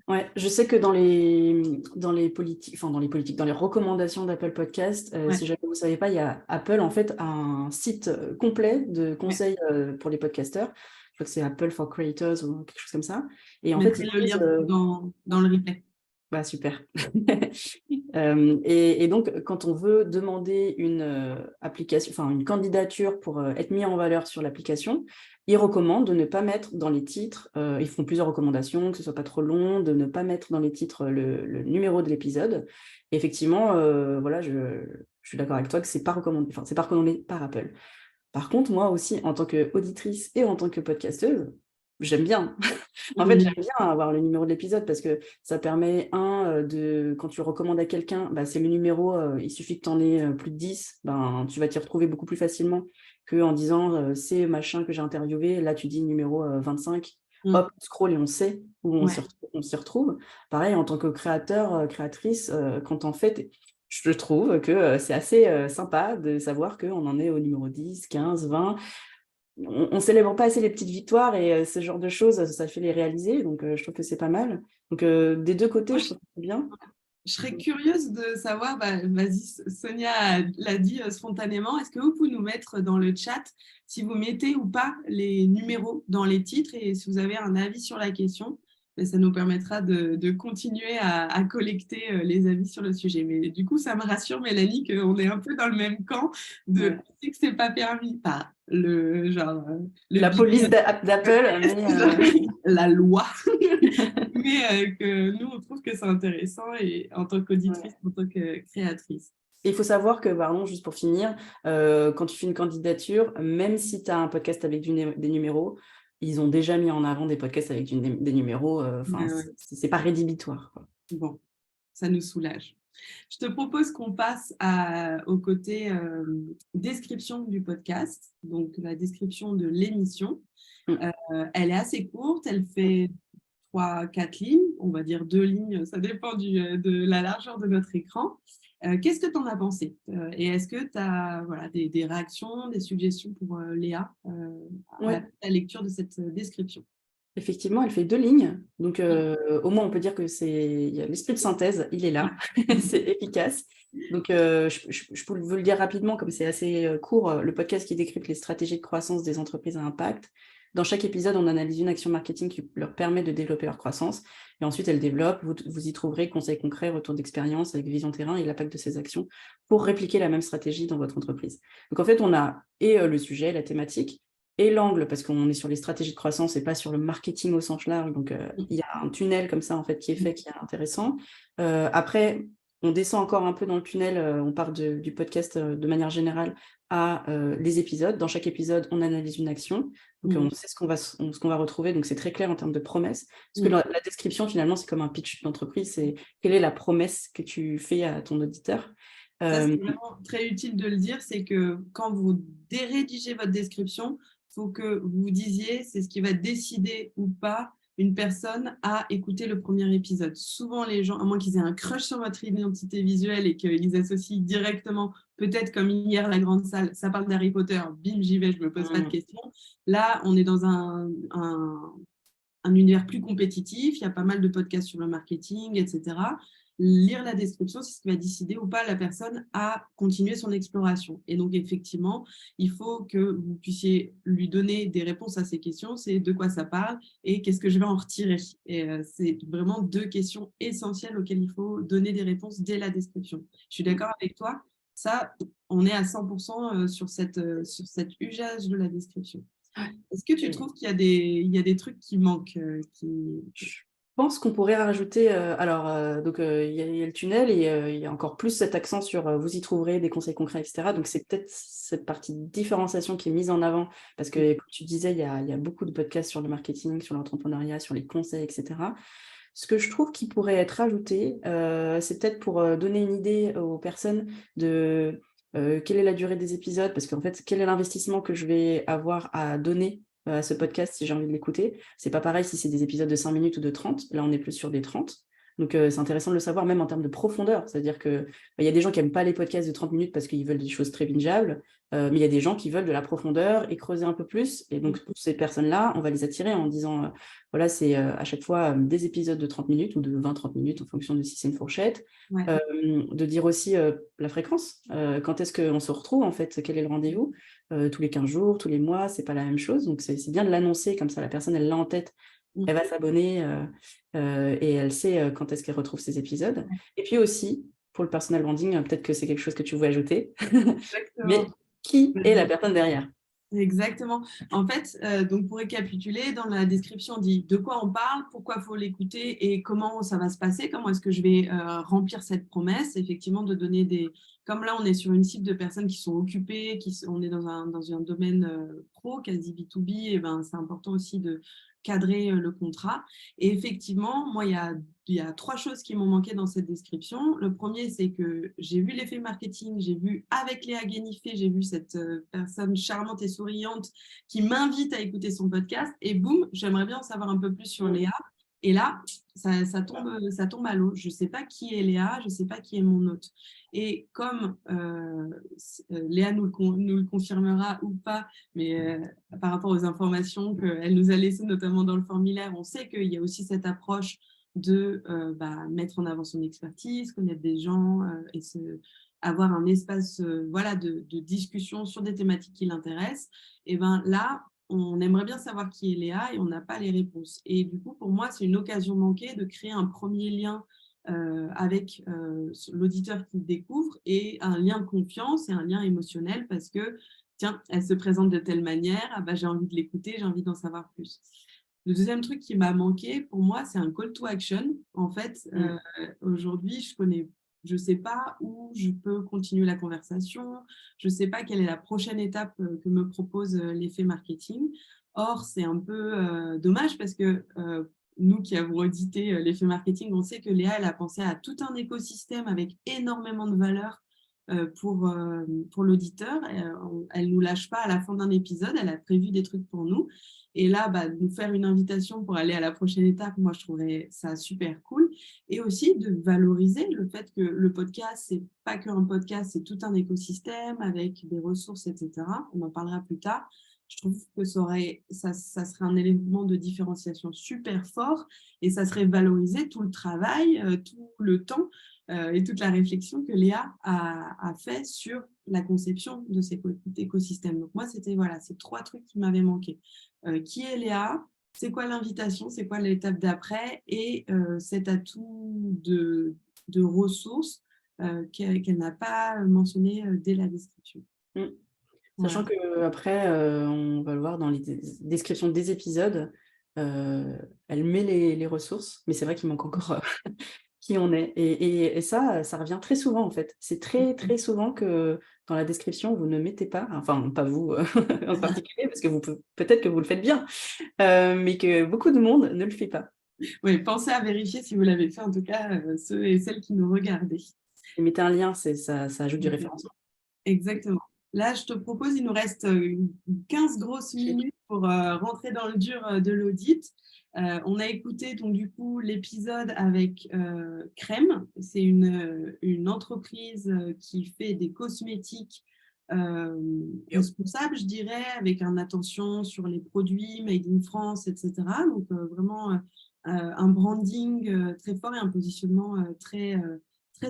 Ouais, je sais que dans les politiques, enfin dans les recommandations d'Apple Podcast, si jamais vous ne savez pas, il y a Apple en fait un site complet de conseils pour les podcasteurs. Je crois que c'est Apple for Creators ou quelque chose comme ça. Et en fait, le lien dans le replay. Bah, super. Et donc, quand on veut demander une application, enfin une candidature pour être mis en valeur sur l'application, ils recommandent de ne pas mettre dans les titres, ils font plusieurs recommandations, que ce soit pas trop long, de ne pas mettre dans les titres le numéro de l'épisode. Et effectivement, voilà, je suis d'accord avec toi que c'est pas recommandé, enfin, c'est pas recommandé par Apple. Par contre, moi aussi, en tant qu'auditrice et en tant que podcasteuse, j'aime bien. En fait, j'aime bien avoir le numéro de l'épisode parce que ça permet, quand tu le recommandes à quelqu'un, bah, c'est le numéro, il suffit que tu en aies plus de 10, ben, tu vas t'y retrouver beaucoup plus facilement qu'en disant c'est machin que j'ai interviewé, là tu dis numéro 25, hop, on scroll et on sait où on s'y retrouve. Pareil, en tant que créateur, créatrice, quand en fait, je trouve que c'est assez sympa de savoir qu'on en est au numéro 10, 15, 20. On ne célèbre pas assez les petites victoires et ce genre de choses, ça fait les réaliser. Donc, je trouve que c'est pas mal. Donc, des deux côtés, je trouve que c'est bien. Je serais curieuse de savoir, vas-y, Sonia l'a dit spontanément, est-ce que vous pouvez nous mettre dans le chat si vous mettez ou pas les numéros dans les titres et si vous avez un avis sur la question, ça nous permettra de continuer à collecter les avis sur le sujet. Mais du coup, ça me rassure, Mélanie, qu'on est un peu dans le même camp de que ce n'est pas permis par la police d'Apple, la loi. Mais que nous, on trouve que c'est intéressant et en tant qu'auditrice, en tant que créatrice. Et il faut savoir que, pardon, juste pour finir, quand tu fais une candidature, même si tu as un podcast avec des numéros, ils ont déjà mis en avant des podcasts avec des numéros. Enfin, Ouais, ouais. c'est pas rédhibitoire, quoi. Bon, ça nous soulage. Je te propose qu'on passe au côté description du podcast, donc la description de l'émission. Mm. Elle est assez courte, elle fait 3-4 lignes, on va dire 2 lignes, ça dépend de la largeur de notre écran. Qu'est-ce que tu en as pensé? Et est-ce que tu as voilà, des réactions, des suggestions pour Léa à Ouais. la lecture de cette description? Effectivement, elle fait 2 lignes. Donc, au moins, on peut dire que il y a l'esprit de synthèse, il est là. C'est efficace. Donc, je veux le dire rapidement, comme c'est assez court, le podcast qui décrypte les stratégies de croissance des entreprises à impact. Dans chaque épisode, on analyse une action marketing qui leur permet de développer leur croissance. Et ensuite, elle développe. Vous y trouverez conseils concrets, retours d'expérience avec vision terrain et l'impact de ces actions pour répliquer la même stratégie dans votre entreprise. Donc, en fait, on a le sujet, la thématique, et l'angle, parce qu'on est sur les stratégies de croissance et pas sur le marketing au sens large. Donc, il y a un tunnel comme ça, en fait, qui est fait, qui est intéressant. Après, on descend encore un peu dans le tunnel, on part du podcast de manière générale à les épisodes. Dans chaque épisode, on analyse une action. Donc, on sait ce qu'on va retrouver. Donc, c'est très clair en termes de promesses. Parce que la description, finalement, c'est comme un pitch d'entreprise. C'est quelle est la promesse que tu fais à ton auditeur. Ça, c'est vraiment très utile de le dire, c'est que quand vous dérédigez votre description, il faut que vous disiez, c'est ce qui va décider ou pas une personne à écouter le premier épisode. Souvent, les gens, à moins qu'ils aient un crush sur votre identité visuelle et qu'ils associent directement, peut-être comme hier, la grande salle, ça parle d'Harry Potter, bim, j'y vais, je ne me pose pas de questions. Là, on est dans un univers plus compétitif, il y a pas mal de podcasts sur le marketing, etc. Lire la description, c'est ce qui va décider ou pas la personne à continuer son exploration. Et donc, effectivement, il faut que vous puissiez lui donner des réponses à ces questions. C'est de quoi ça parle et qu'est-ce que je vais en retirer. Et c'est vraiment 2 questions essentielles auxquelles il faut donner des réponses dès la description. Je suis d'accord avec toi. Ça, on est à 100% sur cet usage de la description. Est-ce que tu trouves qu'il y a des trucs qui manquent Je pense qu'on pourrait rajouter, donc il y a le tunnel et il y a encore plus cet accent sur vous y trouverez des conseils concrets, etc. Donc c'est peut-être cette partie de différenciation qui est mise en avant parce que, comme tu disais, il y a beaucoup de podcasts sur le marketing, sur l'entrepreneuriat, sur les conseils, etc. Ce que je trouve qui pourrait être ajouté, c'est peut-être pour donner une idée aux personnes de quelle est la durée des épisodes, parce qu'en fait, quel est l'investissement que je vais avoir à donner à ce podcast si j'ai envie de l'écouter. C'est pas pareil si c'est des épisodes de 5 minutes ou de 30. Là, on est plus sur des 30. Donc, c'est intéressant de le savoir, même en termes de profondeur. C'est-à-dire qu'il y a des gens qui n'aiment pas les podcasts de 30 minutes parce qu'ils veulent des choses très bingeables, mais il y a des gens qui veulent de la profondeur et creuser un peu plus. Et donc, pour ces personnes-là, on va les attirer en disant, voilà, c'est à chaque fois des épisodes de 30 minutes ou de 20-30 minutes en fonction de si c'est une fourchette. Ouais. De dire aussi la fréquence. Quand est-ce qu'on se retrouve, en fait? Quel est le rendez-vous? Tous les 15 jours, tous les mois, c'est pas la même chose. Donc, c'est bien de l'annoncer, comme ça, la personne, elle l'a en tête. Elle va s'abonner et elle sait quand est-ce qu'elle retrouve ses épisodes. Et puis aussi, pour le personal branding, peut-être que c'est quelque chose que tu veux ajouter, mais Exactement. qui est la personne derrière? Exactement. En fait, donc pour récapituler, dans la description, on dit de quoi on parle, pourquoi il faut l'écouter et comment ça va se passer, comment est-ce que je vais remplir cette promesse, effectivement, de donner des... Comme là, on est sur une cible de personnes qui sont occupées, on est dans un domaine pro, quasi B2B, et ben, c'est important aussi de cadrer le contrat. Et effectivement, moi, il y a 3 choses qui m'ont manqué dans cette description. Le premier, c'est que j'ai vu l'effet marketing, j'ai vu avec Léa Guénifé, j'ai vu cette personne charmante et souriante qui m'invite à écouter son podcast. Et boum, j'aimerais bien en savoir un peu plus sur Léa. Et là, ça tombe à l'eau. Je ne sais pas qui est Léa, je ne sais pas qui est mon hôte. Et comme Léa nous le confirmera ou pas, mais par rapport aux informations qu'elle nous a laissées, notamment dans le formulaire, on sait qu'il y a aussi cette approche de mettre en avant son expertise, connaître des gens et avoir un espace voilà, de discussion sur des thématiques qui l'intéressent. Et ben là, on aimerait bien savoir qui est Léa et on n'a pas les réponses. Et du coup, pour moi, c'est une occasion manquée de créer un premier lien avec l'auditeur qui découvre et un lien de confiance et un lien émotionnel parce que, tiens, elle se présente de telle manière, ah bah, j'ai envie de l'écouter, j'ai envie d'en savoir plus. Le deuxième truc qui m'a manqué, pour moi, c'est un call to action. En fait, aujourd'hui, je connais je ne sais pas où je peux continuer la conversation, je ne sais pas quelle est la prochaine étape que me propose l'effet marketing. Or, c'est un peu dommage parce que nous qui avons audité l'effet marketing, on sait que Léa, elle a pensé à tout un écosystème avec énormément de valeur pour l'auditeur. Elle ne nous lâche pas à la fin d'un épisode, elle a prévu des trucs pour nous. Et là, nous faire une invitation pour aller à la prochaine étape, moi, je trouverais ça super cool. Et aussi de valoriser le fait que le podcast, c'est pas qu'un podcast, c'est tout un écosystème avec des ressources, etc. On en parlera plus tard. Je trouve que ça serait un élément de différenciation super fort et ça serait valoriser tout le travail, tout le temps et toute la réflexion que Léa a fait sur la conception de cet écosystème. Donc moi, c'était ces 3 trucs qui m'avaient manqué. Qui est Léa? C'est quoi l'invitation? C'est quoi l'étape d'après? Et cet atout de ressources qu'elle n'a pas mentionné dès la description. Sachant qu'après, on va le voir dans les descriptions des épisodes, elle met les ressources, mais c'est vrai qu'il manque encore qui on est. Et ça revient très souvent en fait. C'est très, très souvent que dans la description, vous ne mettez pas, enfin pas vous en particulier, parce que peut-être que vous le faites bien, mais que beaucoup de monde ne le fait pas. Oui, pensez à vérifier si vous l'avez fait, en tout cas, ceux et celles qui nous regardaient. Et mettez un lien, ça ajoute du référencement. Exactement. Là, je te propose, il nous reste 15 grosses minutes pour rentrer dans le dur de l'audit. On a écouté donc du coup l'épisode avec Crème. C'est une entreprise qui fait des cosmétiques responsables, je dirais, avec une attention sur les produits made in France, etc. Donc vraiment un branding très fort et un positionnement très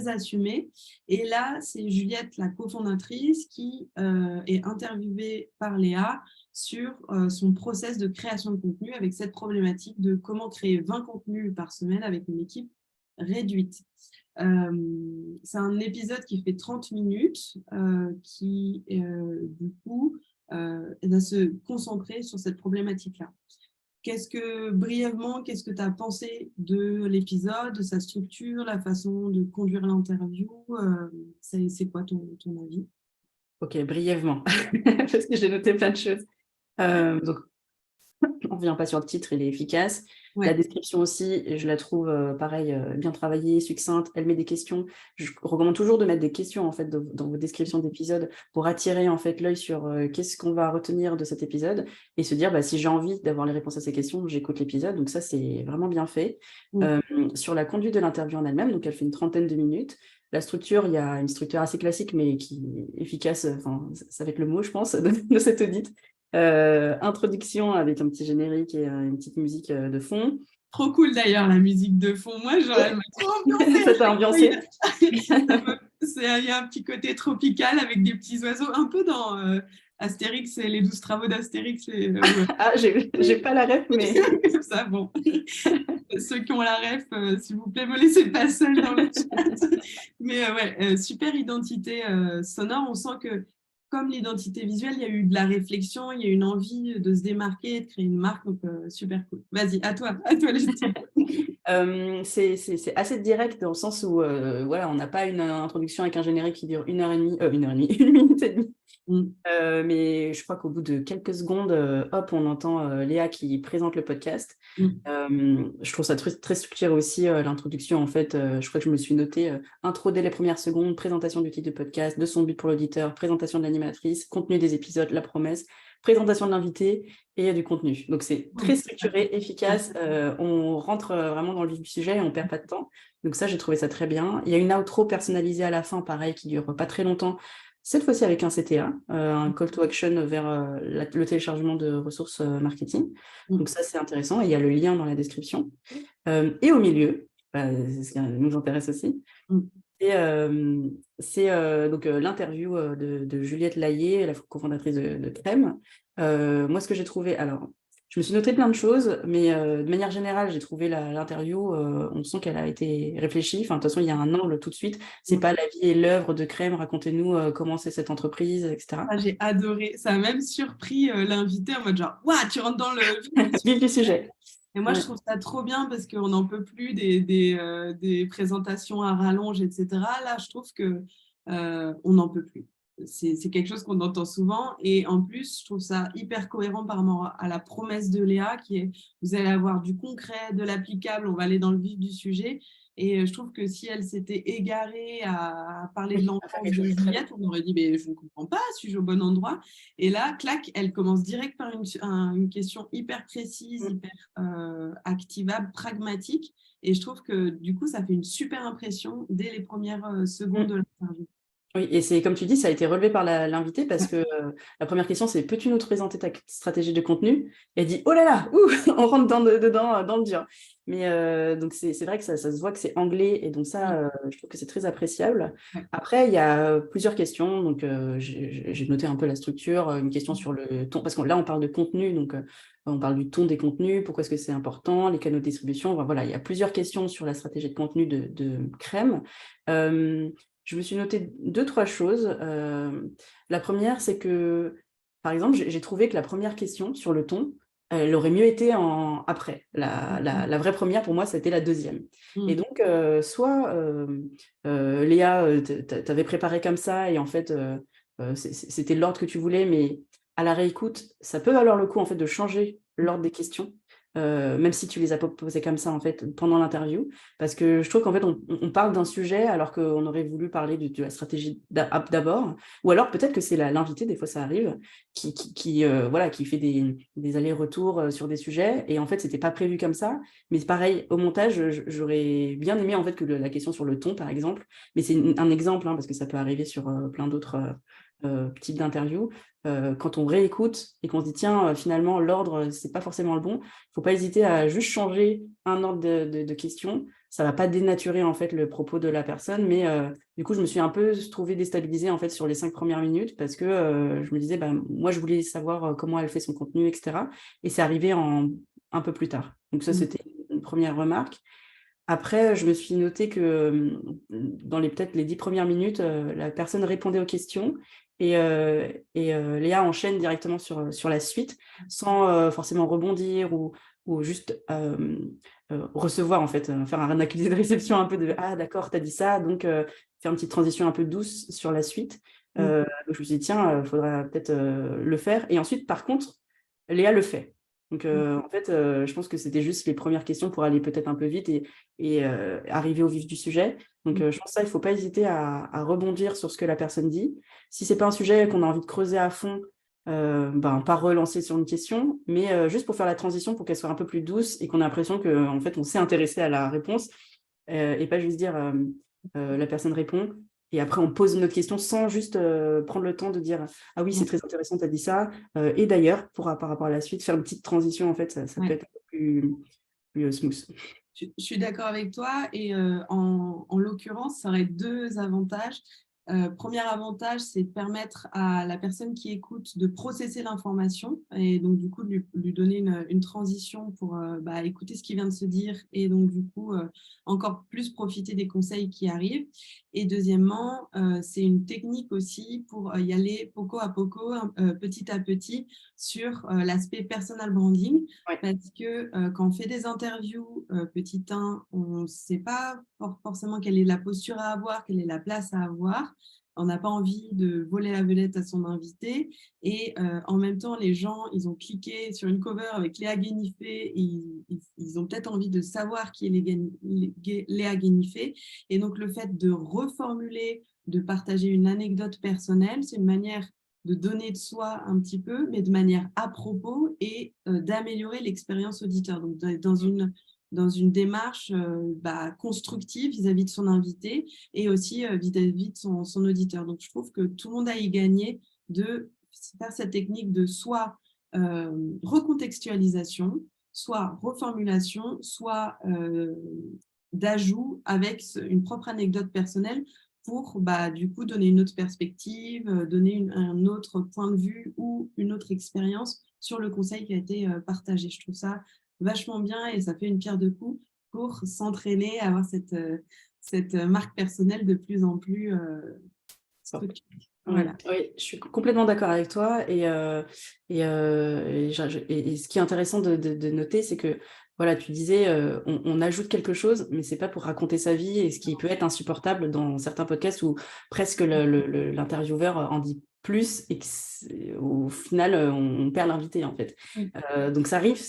assumé. Et là, c'est Juliette, la cofondatrice, qui est interviewée par Léa sur son process de création de contenu avec cette problématique de comment créer 20 contenus par semaine avec une équipe réduite. C'est un épisode qui fait 30 minutes qui, du coup, va se concentrer sur cette problématique-là. Brièvement, qu'est-ce que tu as pensé de l'épisode, de sa structure, la façon de conduire l'interview? C'est quoi ton avis? Ok, brièvement, parce que j'ai noté plein de choses. Donc, on ne revient pas sur le titre, il est efficace. Ouais. La description aussi, je la trouve pareil, bien travaillée, succincte. Elle met des questions. Je recommande toujours de mettre des questions en fait dans vos descriptions d'épisodes pour attirer en fait l'œil sur qu'est-ce qu'on va retenir de cet épisode et se dire si j'ai envie d'avoir les réponses à ces questions, j'écoute l'épisode. Donc ça, c'est vraiment bien fait. Sur la conduite de l'interview en elle-même, donc elle fait une 30aine de minutes. La structure, il y a une structure assez classique, mais qui est efficace, ça va être le mot, je pense, de cet audit. Introduction avec un petit générique et une petite musique de fond. Trop cool d'ailleurs la musique de fond. Moi, elle m'a trop ambiancée. Ça t'a ambiancé. Il y a un petit côté tropical avec des petits oiseaux, un peu dans Astérix et les 12 travaux d'Astérix. Ah, j'ai pas la ref, mais... Ça, bon. Ceux qui ont la ref, s'il vous plaît, me laissez pas seul dans le chat. Mais ouais, super identité sonore. On sent que comme l'identité visuelle, il y a eu de la réflexion, il y a eu une envie de se démarquer, de créer une marque, donc super cool. Vas-y, à toi Justine. C'est assez direct dans le sens où on n'a pas une introduction avec un générique qui dure 1h30, 1 minute et demie. Mais je crois qu'au bout de quelques secondes, hop, on entend Léa qui présente le podcast. Je trouve ça très, très structuré aussi, l'introduction. En fait, je crois que je me suis notée intro dès les premières secondes, présentation du titre de podcast, de son but pour l'auditeur, présentation de l'animatrice, contenu des épisodes, la promesse, présentation de l'invité et du contenu. Donc, c'est très structuré, efficace. On rentre vraiment dans le vif du sujet et on ne perd pas de temps. Donc ça, j'ai trouvé ça très bien. Il y a une outro personnalisée à la fin, pareil, qui ne dure pas très longtemps. Cette fois-ci avec un CTA, un call to action vers le téléchargement de ressources marketing. Donc ça, c'est intéressant. Et il y a le lien dans la description. Et au milieu, c'est ce qui nous intéresse aussi, c'est donc l'interview de Juliette Layé, la cofondatrice de Crème. Moi, ce que j'ai trouvé... Alors, je me suis noté plein de choses, mais de manière générale, j'ai trouvé l'interview, on sent qu'elle a été réfléchie. Enfin, de toute façon, il y a un angle tout de suite. C'est pas la vie et l'œuvre de Crème. Racontez-nous comment c'est cette entreprise, etc. Ah, j'ai adoré. Ça a même surpris l'invité en mode genre, waouh, tu rentres dans le vif du sujet. Et moi, je trouve ça trop bien parce qu'on n'en peut plus des présentations à rallonge, etc. Là, je trouve que on n'en peut plus. C'est quelque chose qu'on entend souvent. Et en plus, je trouve ça hyper cohérent par rapport à la promesse de Léa, qui est vous allez avoir du concret, de l'applicable, on va aller dans le vif du sujet. Et je trouve que si elle s'était égarée à parler de Oui, à faire l'enfance quelque de chose de très Juliette, on aurait dit mais je ne comprends pas, suis-je au bon endroit? Et là, clac, elle commence direct par une question hyper précise, bien. hyper activable, pragmatique. Et je trouve que du coup, ça fait une super impression dès les premières secondes de l'interview. Oui, et c'est comme tu dis, ça a été relevé par l'invité parce que la première question, c'est peux-tu nous présenter ta stratégie de contenu? Et elle dit, oh là là, on rentre dedans, dans le dur. Mais donc, c'est vrai que ça se voit que c'est anglais et donc ça, je trouve que c'est très appréciable. Ouais. Après, il y a plusieurs questions. Donc, j'ai noté un peu la structure, une question sur le ton, parce que là, on parle de contenu, donc on parle du ton des contenus, pourquoi est-ce que c'est important, les canaux de distribution. Enfin, voilà, il y a plusieurs questions sur la stratégie de contenu de Crème. Je me suis noté 2-3 choses. La première, c'est que, par exemple, j'ai trouvé que la première question sur le ton, elle aurait mieux été après. La vraie première, pour moi, c'était la deuxième. Et donc, soit Léa, t'avais préparé comme ça, et en fait, c'était l'ordre que tu voulais, mais à la réécoute, ça peut valoir le coup en fait, de changer l'ordre des questions. Même si tu les as posées comme ça en fait pendant l'interview, parce que je trouve qu'en fait on parle d'un sujet alors qu'on aurait voulu parler de la stratégie d'abord, ou alors peut-être que c'est l'invité, des fois ça arrive, voilà, qui fait des allers-retours sur des sujets, et en fait c'était pas prévu comme ça, mais pareil, au montage, j'aurais bien aimé en fait que la question sur le ton par exemple, mais c'est un exemple, hein, parce que ça peut arriver sur plein d'autres types d'interviews, quand on réécoute et qu'on se dit tiens, finalement l'ordre c'est pas forcément le bon, il faut pas hésiter à juste changer un ordre de questions. Ça va pas dénaturer en fait le propos de la personne, mais du coup je me suis un peu trouvée déstabilisée en fait sur les 5 premières minutes parce que je me disais bah, moi je voulais savoir comment elle fait son contenu, etc. Et c'est arrivé un peu plus tard. Donc ça c'était une première remarque. Après, je me suis noté que dans peut-être les 10 premières minutes, la personne répondait aux questions et Léa enchaîne directement sur la suite sans forcément rebondir ou juste recevoir, en fait, faire un accusé de réception un peu de ah, d'accord, t'as dit ça, donc faire une petite transition un peu douce sur la suite. Donc je me suis dit, tiens, il faudra peut-être le faire. Et ensuite, par contre, Léa le fait. Donc, en fait, je pense que c'était juste les premières questions pour aller peut-être un peu vite et arriver au vif du sujet. Donc, je pense que ça, il ne faut pas hésiter à rebondir sur ce que la personne dit. Si ce n'est pas un sujet qu'on a envie de creuser à fond, pas relancer sur une question, mais juste pour faire la transition, pour qu'elle soit un peu plus douce et qu'on ait l'impression qu'en fait, on s'est intéressé à la réponse et pas juste dire la personne répond. Et après, on pose une autre question sans juste prendre le temps de dire ah oui, c'est très intéressant, tu as dit ça. Et d'ailleurs, par rapport à la suite, faire une petite transition, en fait, ça peut être un peu plus smooth. Je suis d'accord avec toi et en l'occurrence, ça aurait deux avantages. Premier avantage, c'est de permettre à la personne qui écoute de processer l'information et donc du coup de lui donner une transition pour écouter ce qui vient de se dire et donc du coup encore plus profiter des conseils qui arrivent. Et deuxièmement, c'est une technique aussi pour y aller poco à poco, petit à petit sur l'aspect personal branding. Ouais. Parce que quand on fait des interviews petit 1, on ne sait pas forcément quelle est la posture à avoir, quelle est la place à avoir. On n'a pas envie de voler la vedette à son invité. Et en même temps, les gens, ils ont cliqué sur une cover avec Léa Guénifé. Ils ont peut-être envie de savoir qui est Léa Guénifé. Et donc, le fait de reformuler, de partager une anecdote personnelle, c'est une manière de donner de soi un petit peu, mais de manière à propos et d'améliorer l'expérience auditeur. Donc, dans une démarche constructive vis-à-vis de son invité et aussi vis-à-vis de son auditeur. Donc, je trouve que tout le monde a y gagné de faire cette technique de soit recontextualisation, soit reformulation, soit d'ajout avec une propre anecdote personnelle pour du coup donner une autre perspective, donner un autre point de vue ou une autre expérience sur le conseil qui a été partagé. Je trouve ça vachement bien et ça fait une pierre de coups pour s'entraîner à avoir cette marque personnelle de plus en plus structurée. Voilà. Oui, je suis complètement d'accord avec toi. Et ce qui est intéressant de noter, c'est que voilà, tu disais, on ajoute quelque chose, mais c'est pas pour raconter sa vie, et ce qui peut être insupportable dans certains podcasts où presque l'intervieweur en dit plus et au final, on perd l'invité, en fait. Oui. Donc ça arrive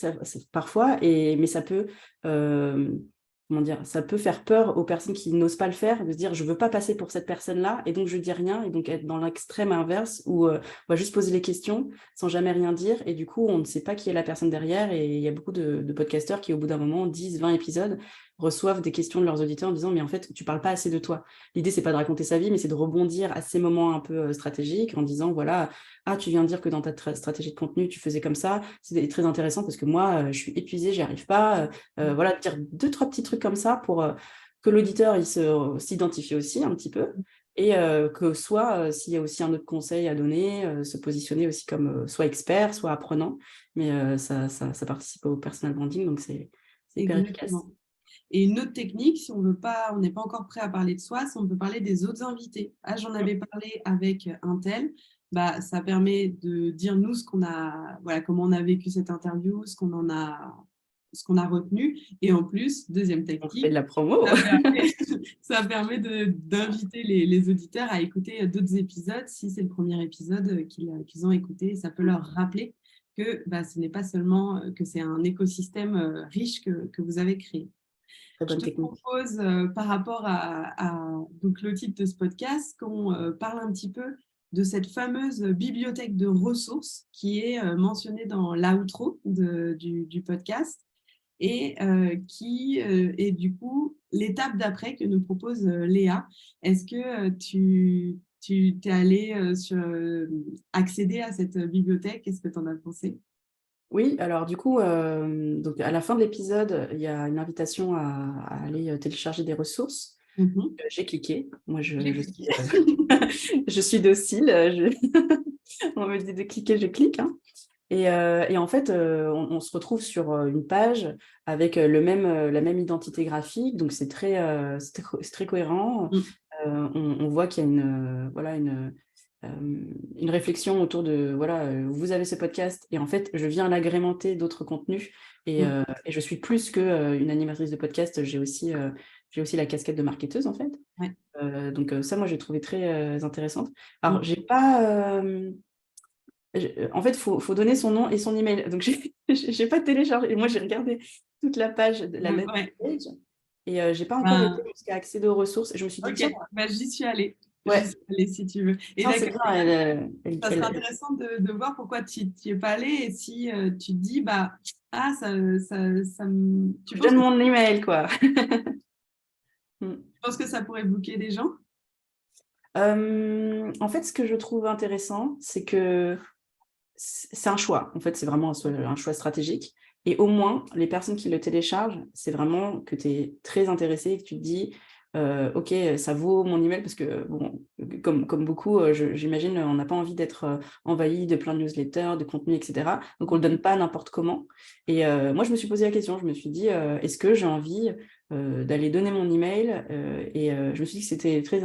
parfois, mais ça peut, comment dire, ça peut faire peur aux personnes qui n'osent pas le faire, de se dire je veux pas passer pour cette personne-là, et donc je dis rien, et donc être dans l'extrême inverse où on va juste poser les questions sans jamais rien dire, et du coup on ne sait pas qui est la personne derrière, et il y a beaucoup de podcasteurs qui au bout d'un moment, 10, 20 épisodes, reçoivent des questions de leurs auditeurs en disant mais en fait tu parles pas assez de toi. L'idée c'est pas de raconter sa vie, mais c'est de rebondir à ces moments un peu stratégiques en disant voilà, ah tu viens de dire que dans ta stratégie de contenu tu faisais comme ça, c'est très intéressant parce que moi je suis épuisée, j'y arrive pas, voilà, dire 2-3 petits trucs comme ça pour que l'auditeur s'identifie aussi un petit peu, et que soit s'il y a aussi un autre conseil à donner, se positionner aussi comme soit expert, soit apprenant, mais ça participe au personal branding, donc c'est hyper efficace. Exactement. Et une autre technique, si on veut pas, on n'est pas encore prêt à parler de soi, si on peut parler des autres invités. Ah, j'en avais parlé avec un tel, bah, ça permet de dire nous ce qu'on a, voilà, comment on a vécu cette interview, ce qu'on a retenu. Et en plus, deuxième On fait technique, de la promo. ça permet d'inviter les auditeurs à écouter d'autres épisodes si c'est le premier épisode qu'ils ont écouté. Ça peut leur rappeler que bah, ce n'est pas seulement que c'est un écosystème riche que vous avez créé. Très Je bonne te technique. propose, par rapport donc le titre de ce podcast, qu'on parle un petit peu de cette fameuse bibliothèque de ressources qui est mentionnée dans l'outro du podcast et qui est du coup l'étape d'après que nous propose Léa. Est-ce que tu t'es allé accéder à cette bibliothèque? Qu'est-ce que tu en as pensé? Oui, alors du coup, donc à la fin de l'épisode, il y a une invitation à aller télécharger des ressources. Mhm. J'ai cliqué. Moi, J'ai je cliqué. suis, je suis docile. On me dit de cliquer, je clique, hein. Et en fait, on se retrouve sur une page avec la même identité graphique, donc c'est très cohérent. Mm. On voit qu'il y a voilà, une réflexion autour de, voilà, vous avez ce podcast, et en fait, je viens l'agrémenter d'autres contenus, Mm. et je suis plus qu'une animatrice de podcast, j'ai aussi la casquette de marketeuse, en fait. Ouais. Donc ça, moi, j'ai trouvé très intéressante. Alors, Mm. j'ai pas... en fait, faut donner son nom et son email. Donc, j'ai pas téléchargé. Et moi, j'ai regardé toute la page, la landing Ouais. page, et j'ai pas encore été Ben, jusqu'à accéder aux ressources. Et je me suis dit, ok, tiens, bah, j'y suis allée. J'y ouais, suis allée si tu veux. Et tiens, c'est d'accord, bien. ça sera intéressant de voir pourquoi tu n'y es pas allé et si tu te dis, bah, ah, tu Je penses donne mon email, quoi. Mm. que ça pourrait bloquer des gens? En fait, ce que je trouve intéressant, c'est que c'est un choix. En fait, c'est vraiment un choix stratégique. Et au moins, les personnes qui le téléchargent, c'est vraiment que tu es très intéressé et que tu te dis, OK, ça vaut mon email, parce que, bon, comme beaucoup, j'imagine, on n'a pas envie d'être envahi de plein de newsletters, de contenus, etc. Donc, on ne le donne pas n'importe comment. Et moi, je me suis posé la question. Je me suis dit, est-ce que j'ai envie d'aller donner mon email, je me suis dit que c'était très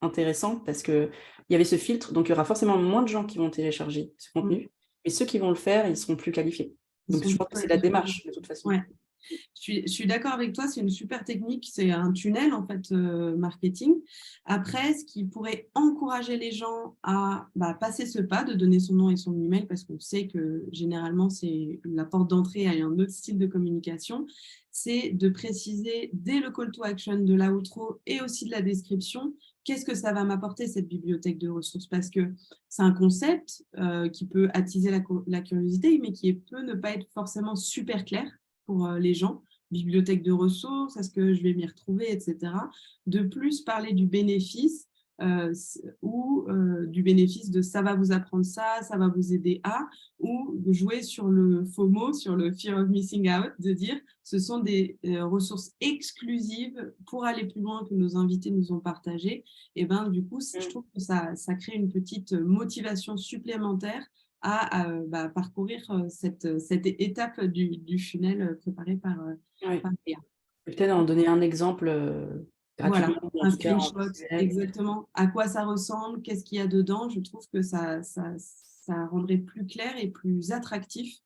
intéressant parce qu'il y avait ce filtre. Donc, il y aura forcément moins de gens qui vont télécharger ce Mm. contenu. Et ceux qui vont le faire, ils seront plus qualifiés. Ils Donc, sont je plus pense que c'est la qualifiés. démarche, de toute façon. Ouais. Je suis d'accord avec toi, c'est une super technique, c'est un tunnel en fait marketing. Après, ce qui pourrait encourager les gens à passer ce pas de donner son nom et son email, parce qu'on sait que généralement c'est la porte d'entrée à un autre style de communication, c'est de préciser dès le call to action de l'outro et aussi de la description, qu'est-ce que ça va m'apporter cette bibliothèque de ressources, parce que c'est un concept qui peut attiser la curiosité, mais qui peut ne pas être forcément super clair pour les gens, bibliothèque de ressources, est-ce que je vais m'y retrouver, etc. De plus, parler du bénéfice ou du bénéfice de ça va vous apprendre ça va vous aider à, ou de jouer sur le FOMO, sur le fear of missing out, de dire ce sont des ressources exclusives pour aller plus loin que nos invités nous ont partagé. Et ben du coup, je trouve que ça crée une petite motivation supplémentaire à parcourir cette étape du funnel préparé Ouais. par Léa. Peut-être en donner un exemple Voilà, gratuitement, ou en un tout cas en screenshot, visuel. exactement. À quoi ça ressemble, qu'est-ce qu'il y a dedans? Je trouve que ça rendrait plus clair et plus attractif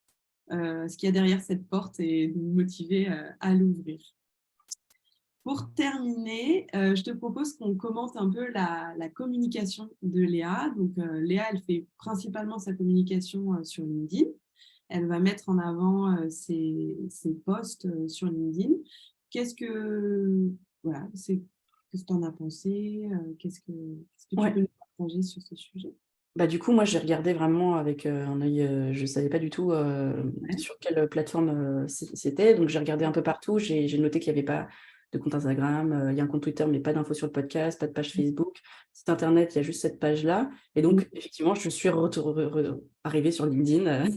ce qu'il y a derrière cette porte et nous motiver à l'ouvrir. Pour terminer, je te propose qu'on commente un peu la communication de Léa. Donc, Léa, elle fait principalement sa communication sur LinkedIn. Elle va mettre en avant ses posts sur LinkedIn. Qu'est-ce que tu en as pensé? Qu'est-ce que tu peux nous partager sur ce sujet? Bah, du coup, moi, j'ai regardé vraiment avec un œil, je ne savais pas du tout sur quelle plateforme c'était. Donc, j'ai regardé un peu partout. J'ai noté qu'il n'y avait pas de compte Instagram, il y a un compte Twitter, mais pas d'infos sur le podcast, pas de page Facebook. Site Internet, il y a juste cette page-là. Et donc, effectivement, je suis arrivée sur LinkedIn en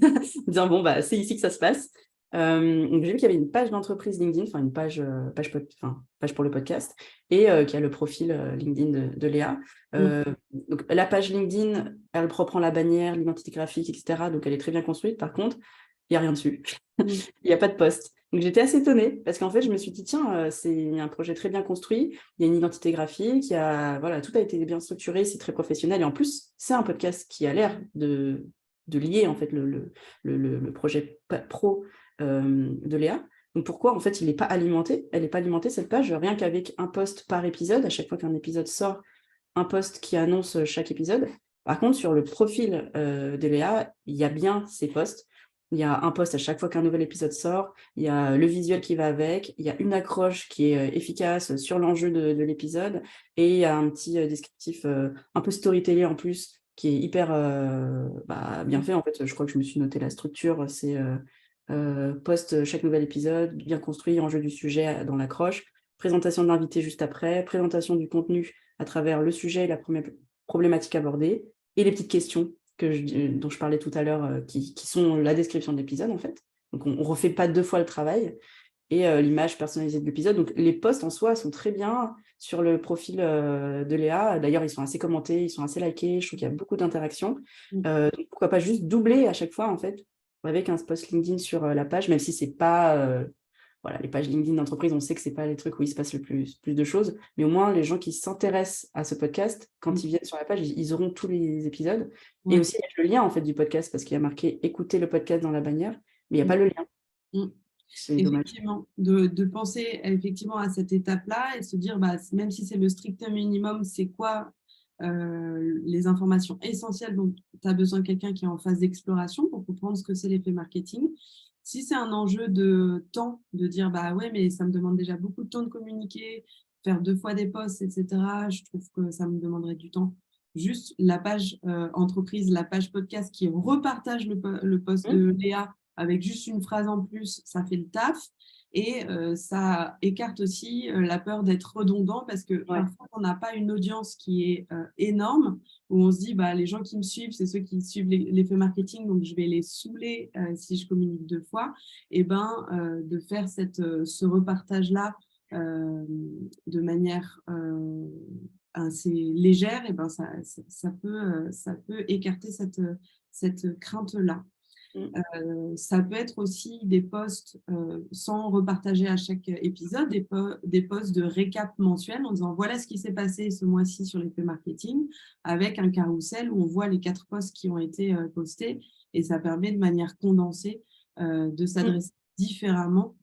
disant, bon, bah, c'est ici que ça se passe. Donc, j'ai vu qu'il y avait une page d'entreprise LinkedIn, enfin, une page pour le podcast, et qu'il y a le profil LinkedIn de Léa. Donc, la page LinkedIn, elle reprend la bannière, l'identité graphique, etc. Donc, elle est très bien construite. Par contre, il n'y a rien dessus. Il n'y a pas de post. Donc, j'étais assez étonnée parce qu'en fait, je me suis dit, tiens, c'est un projet très bien construit. Il y a une identité graphique, voilà, tout a été bien structuré, c'est très professionnel. Et en plus, c'est un podcast qui a l'air de lier en fait le projet pro de Léa. Donc, pourquoi en fait, il n'est pas alimenté? Elle n'est pas alimentée, cette page, rien qu'avec un post par épisode. À chaque fois qu'un épisode sort, un post qui annonce chaque épisode. Par contre, sur le profil d'Eléa, il y a bien ces posts. Il y a un post à chaque fois qu'un nouvel épisode sort. Il y a le visuel qui va avec. Il y a une accroche qui est efficace sur l'enjeu de l'épisode. Et il y a un petit descriptif un peu storytelling en plus qui est hyper bien fait. En fait, je crois que je me suis noté la structure. C'est post chaque nouvel épisode, bien construit, enjeu du sujet dans l'accroche. Présentation de l'invité juste après, présentation du contenu à travers le sujet et la problématique abordée, et les petites questions dont je parlais tout à l'heure, qui sont la description de l'épisode, en fait. Donc, on ne refait pas 2 fois le travail, et l'image personnalisée de l'épisode. Donc, les posts en soi sont très bien sur le profil de Léa. D'ailleurs, ils sont assez commentés, ils sont assez likés. Je trouve qu'il y a beaucoup d'interactions. Donc, pourquoi pas juste doubler à chaque fois, en fait, avec un post LinkedIn sur la page, même si c'est pas... voilà, les pages LinkedIn d'entreprise, on sait que ce n'est pas les trucs où il se passe le plus de choses, mais au moins, les gens qui s'intéressent à ce podcast, quand ils viennent sur la page, ils auront tous les épisodes. Et aussi, il y a le lien en fait, du podcast, parce qu'il y a marqué « Écoutez le podcast » dans la bannière, mais il n'y a pas le lien. C'est dommage. Effectivement, de penser effectivement à cette étape-là et se dire, même si c'est le strict minimum, c'est quoi les informations essentielles dont tu as besoin de quelqu'un qui est en phase d'exploration pour comprendre ce que c'est l'effet marketing. Si c'est un enjeu de temps, de dire, ouais, mais ça me demande déjà beaucoup de temps de communiquer, faire 2 fois des posts, etc., je trouve que ça me demanderait du temps. Juste la page entreprise, la page podcast qui repartage le post de Léa avec juste une phrase en plus, ça fait le taf. Et ça écarte aussi la peur d'être redondant parce que parfois, on n'a pas une audience qui est énorme, où on se dit, les gens qui me suivent, c'est ceux qui suivent l'effet marketing, donc je vais les saouler si je communique 2 fois. Et de faire ce repartage-là de manière assez légère, et ça peut écarter cette crainte-là. Ça peut être aussi des posts sans repartager à chaque épisode, des posts de récap mensuel en disant voilà ce qui s'est passé ce mois-ci sur l'effet marketing, avec un carrousel où on voit les 4 posts qui ont été postés, et ça permet de manière condensée de s'adresser différemment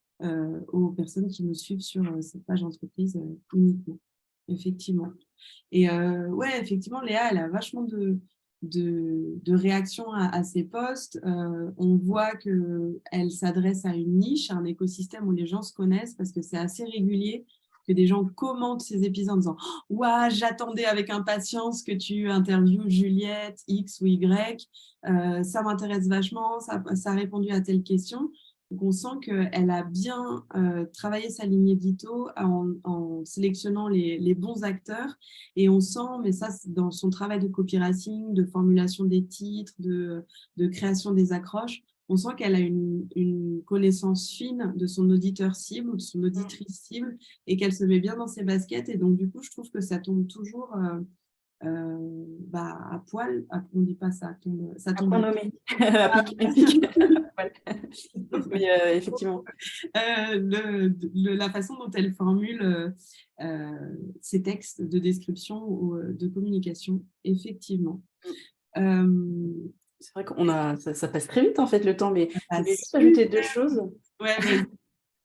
aux personnes qui nous suivent sur cette page entreprise uniquement. Effectivement. Et effectivement, Léa, elle a vachement de réactions à ces posts. On voit qu'elle s'adresse à une niche, à un écosystème où les gens se connaissent, parce que c'est assez régulier que des gens commentent ces épisodes en disant « Ouah, j'attendais avec impatience que tu interviewes Juliette, X ou Y. Ça m'intéresse vachement, ça a répondu à telle question. » Donc, on sent qu'elle a bien travaillé sa ligne édito en sélectionnant les bons acteurs. Et on sent, mais ça, dans son travail de copywriting, de formulation des titres, de création des accroches, on sent qu'elle a une connaissance fine de son auditeur cible ou de son auditrice cible et qu'elle se met bien dans ses baskets. Et donc, du coup, je trouve que ça tombe toujours à poil. On ne dit pas ça, ça tombe à nommé. À pic. Oui, effectivement. La façon dont elle formule ses textes de description ou de communication, effectivement. C'est vrai ça passe très vite en fait le temps, mais Ça je voulais passe juste ajouter super. 2 choses. Ouais, vas-y.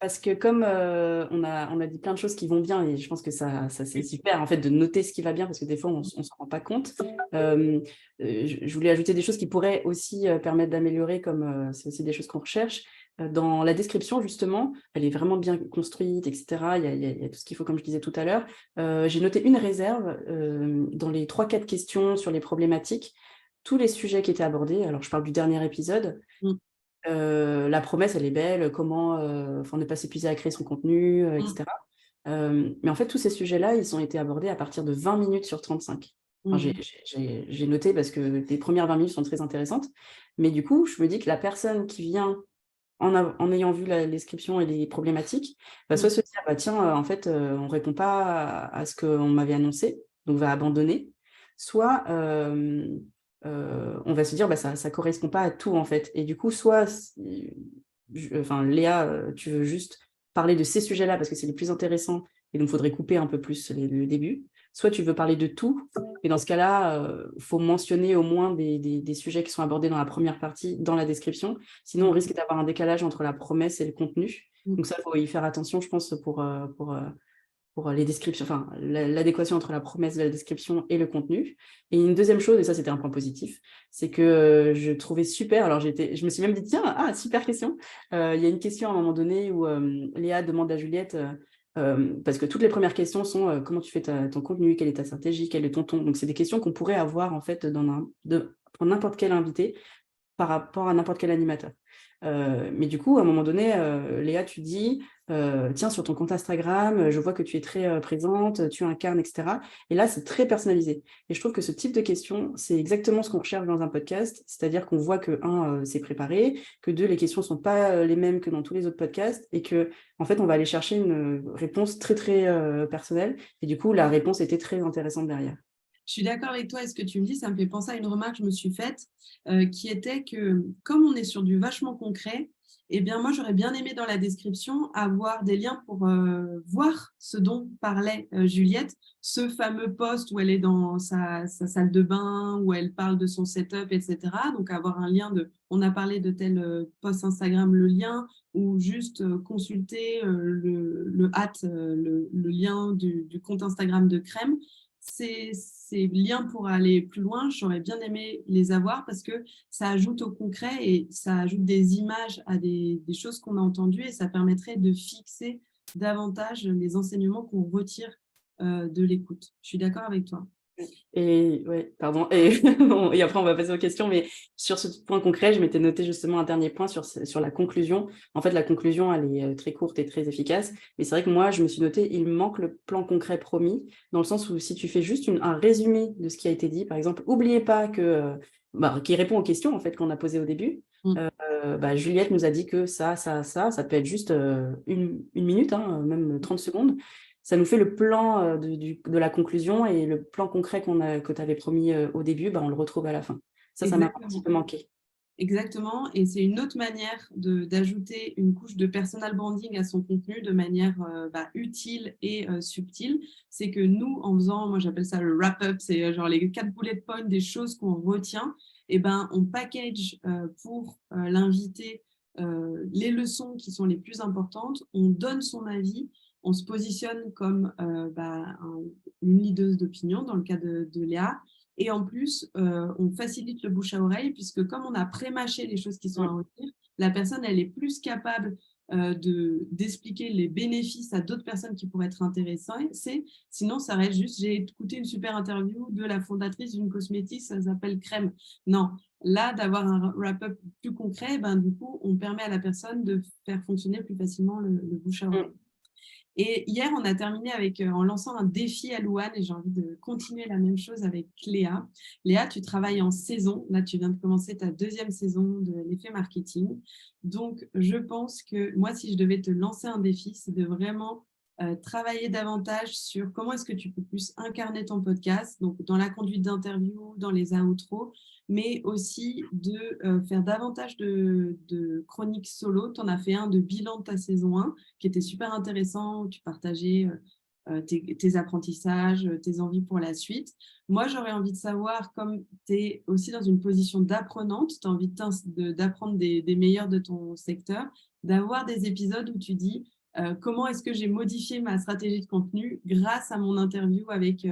Parce que comme on a dit plein de choses qui vont bien, et je pense que ça c'est super en fait de noter ce qui va bien, parce que des fois on ne s'en rend pas compte. Je voulais ajouter des choses qui pourraient aussi permettre d'améliorer, comme c'est aussi des choses qu'on recherche. Dans la description, justement, elle est vraiment bien construite, etc. Il y a tout ce qu'il faut, comme je disais tout à l'heure. J'ai noté une réserve dans les 3-4 questions sur les problématiques, tous les sujets qui étaient abordés. Alors, je parle du dernier épisode. Mm, La promesse, elle est belle, comment ne pas s'épuiser à créer son contenu, mm, etc. Mais en fait, tous ces sujets-là, ils ont été abordés à partir de 20 minutes sur 35. Enfin, mm. j'ai noté parce que les premières 20 minutes sont très intéressantes. Mais du coup, je me dis que la personne qui vient en ayant vu la description et les problématiques, va soit se dire, bah, tiens, en fait, on ne répond pas à ce qu'on m'avait annoncé, donc va abandonner. Soit on va se dire, bah, ça ne correspond pas à tout, en fait. Et du coup, soit, Léa, tu veux juste parler de ces sujets-là parce que c'est les plus intéressants, et donc il faudrait couper un peu plus le début. Soit tu veux parler de tout, et dans ce cas-là, il faut mentionner au moins des sujets qui sont abordés dans la première partie, dans la description. Sinon, on risque d'avoir un décalage entre la promesse et le contenu. Donc ça, il faut y faire attention, je pense, pour les descriptions, enfin, l'adéquation entre la promesse de la description et le contenu. Et une deuxième chose, et ça, c'était un point positif, c'est que je trouvais super, alors je me suis même dit, tiens, super question. Il y a une question à un moment donné où Léa demande à Juliette, parce que toutes les premières questions sont comment tu fais ton contenu, quelle est ta stratégie, quel est ton ton. Donc, c'est des questions qu'on pourrait avoir, en fait, pour n'importe quel invité par rapport à n'importe quel animateur. Mais du coup, à un moment donné, Léa, tu dis, tiens, sur ton compte Instagram, je vois que tu es très présente, tu incarnes, etc. Et là, c'est très personnalisé. Et je trouve que ce type de questions, c'est exactement ce qu'on recherche dans un podcast, c'est-à-dire qu'on voit que, c'est préparé, que deux, les questions ne sont pas les mêmes que dans tous les autres podcasts, et que, en fait, on va aller chercher une réponse très, très personnelle. Et du coup, la réponse était très intéressante derrière. Je suis d'accord avec toi et ce que tu me dis, ça me fait penser à une remarque que je me suis faite qui était que comme on est sur du vachement concret, eh bien moi j'aurais bien aimé dans la description avoir des liens pour voir ce dont parlait Juliette, ce fameux post où elle est dans sa salle de bain, où elle parle de son setup, etc. Donc avoir un lien on a parlé de tel post Instagram, le lien, ou juste consulter le lien du compte Instagram de Crème. Ces liens pour aller plus loin, j'aurais bien aimé les avoir parce que ça ajoute au concret et ça ajoute des images à des choses qu'on a entendues et ça permettrait de fixer davantage les enseignements qu'on retire de l'écoute. Je suis d'accord avec toi. Et ouais, pardon. Et, et après, on va passer aux questions. Mais sur ce point concret, je m'étais noté justement un dernier point sur la conclusion. En fait, la conclusion, elle est très courte et très efficace. Mais c'est vrai que moi, je me suis noté, il manque le plan concret promis, dans le sens où si tu fais juste un résumé de ce qui a été dit, par exemple, n'oubliez pas qui répond aux questions en fait qu'on a posées au début. Mm. Juliette nous a dit que ça peut être juste une minute, même 30 secondes. Ça nous fait le plan de la conclusion et le plan concret que tu avais promis au début, on le retrouve à la fin. Ça m'a un petit Exactement. peu manqué. Exactement, et c'est une autre manière d'ajouter une couche de personal branding à son contenu de manière utile et subtile. C'est que nous, en faisant, moi j'appelle ça le wrap-up, c'est genre les 4 bullet points des choses qu'on retient, et on package pour l'invité les leçons qui sont les plus importantes, on donne son avis, on se positionne comme une leaduse d'opinion dans le cas de Léa. Et en plus, on facilite le bouche à oreille puisque comme on a pré-mâché les choses qui sont à Mm. retenir, la personne, elle est plus capable d'expliquer les bénéfices à d'autres personnes qui pourraient être intéressées. Sinon, ça reste juste, j'ai écouté une super interview de la fondatrice d'une cosmétique, ça s'appelle Crème. Non, là, d'avoir un wrap-up plus concret, du coup, on permet à la personne de faire fonctionner plus facilement le bouche à oreille. Mm. Et hier, on a terminé en lançant un défi à Louane et j'ai envie de continuer la même chose avec Léa. Léa, tu travailles en saison. Là, tu viens de commencer ta 2e saison de l'effet marketing. Donc, je pense que moi, si je devais te lancer un défi, c'est de vraiment travailler davantage sur comment est-ce que tu peux plus incarner ton podcast, donc dans la conduite d'interview, dans les outros, mais aussi de faire davantage de chroniques solo. Tu en as fait un de bilan de ta saison 1 qui était super intéressant, où tu partageais tes apprentissages, tes envies pour la suite. Moi, j'aurais envie de savoir, comme tu es aussi dans une position d'apprenante, tu as envie d'apprendre des meilleurs de ton secteur, d'avoir des épisodes où tu dis comment est-ce que j'ai modifié ma stratégie de contenu grâce à mon interview avec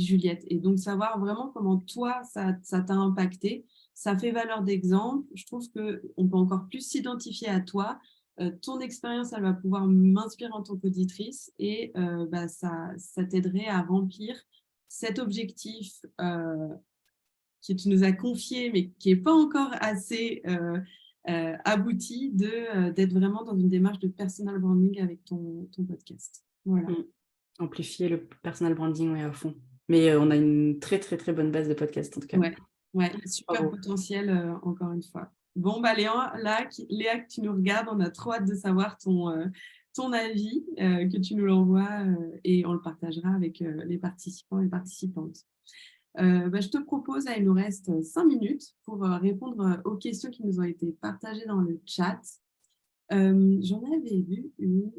Juliette. Et donc, savoir vraiment comment toi, ça t'a impacté. Ça fait valeur d'exemple. Je trouve qu'on peut encore plus s'identifier à toi. Ton expérience, elle va pouvoir m'inspirer en tant qu'auditrice et ça t'aiderait à remplir cet objectif que tu nous as confié, mais qui n'est pas encore assez abouti, d'être vraiment dans une démarche de personal branding avec ton podcast. Voilà. Amplifier le personal branding, à fond. Mais on a une très, très, très bonne base de podcast, en tout cas. Ouais, super potentiel, encore une fois. Bon, Léa, que tu nous regardes, on a trop hâte de savoir ton avis, que tu nous l'envoies et on le partagera avec les participants et participantes. Je te propose, il nous reste 5 minutes pour répondre aux questions qui nous ont été partagées dans le chat. J'en avais vu une.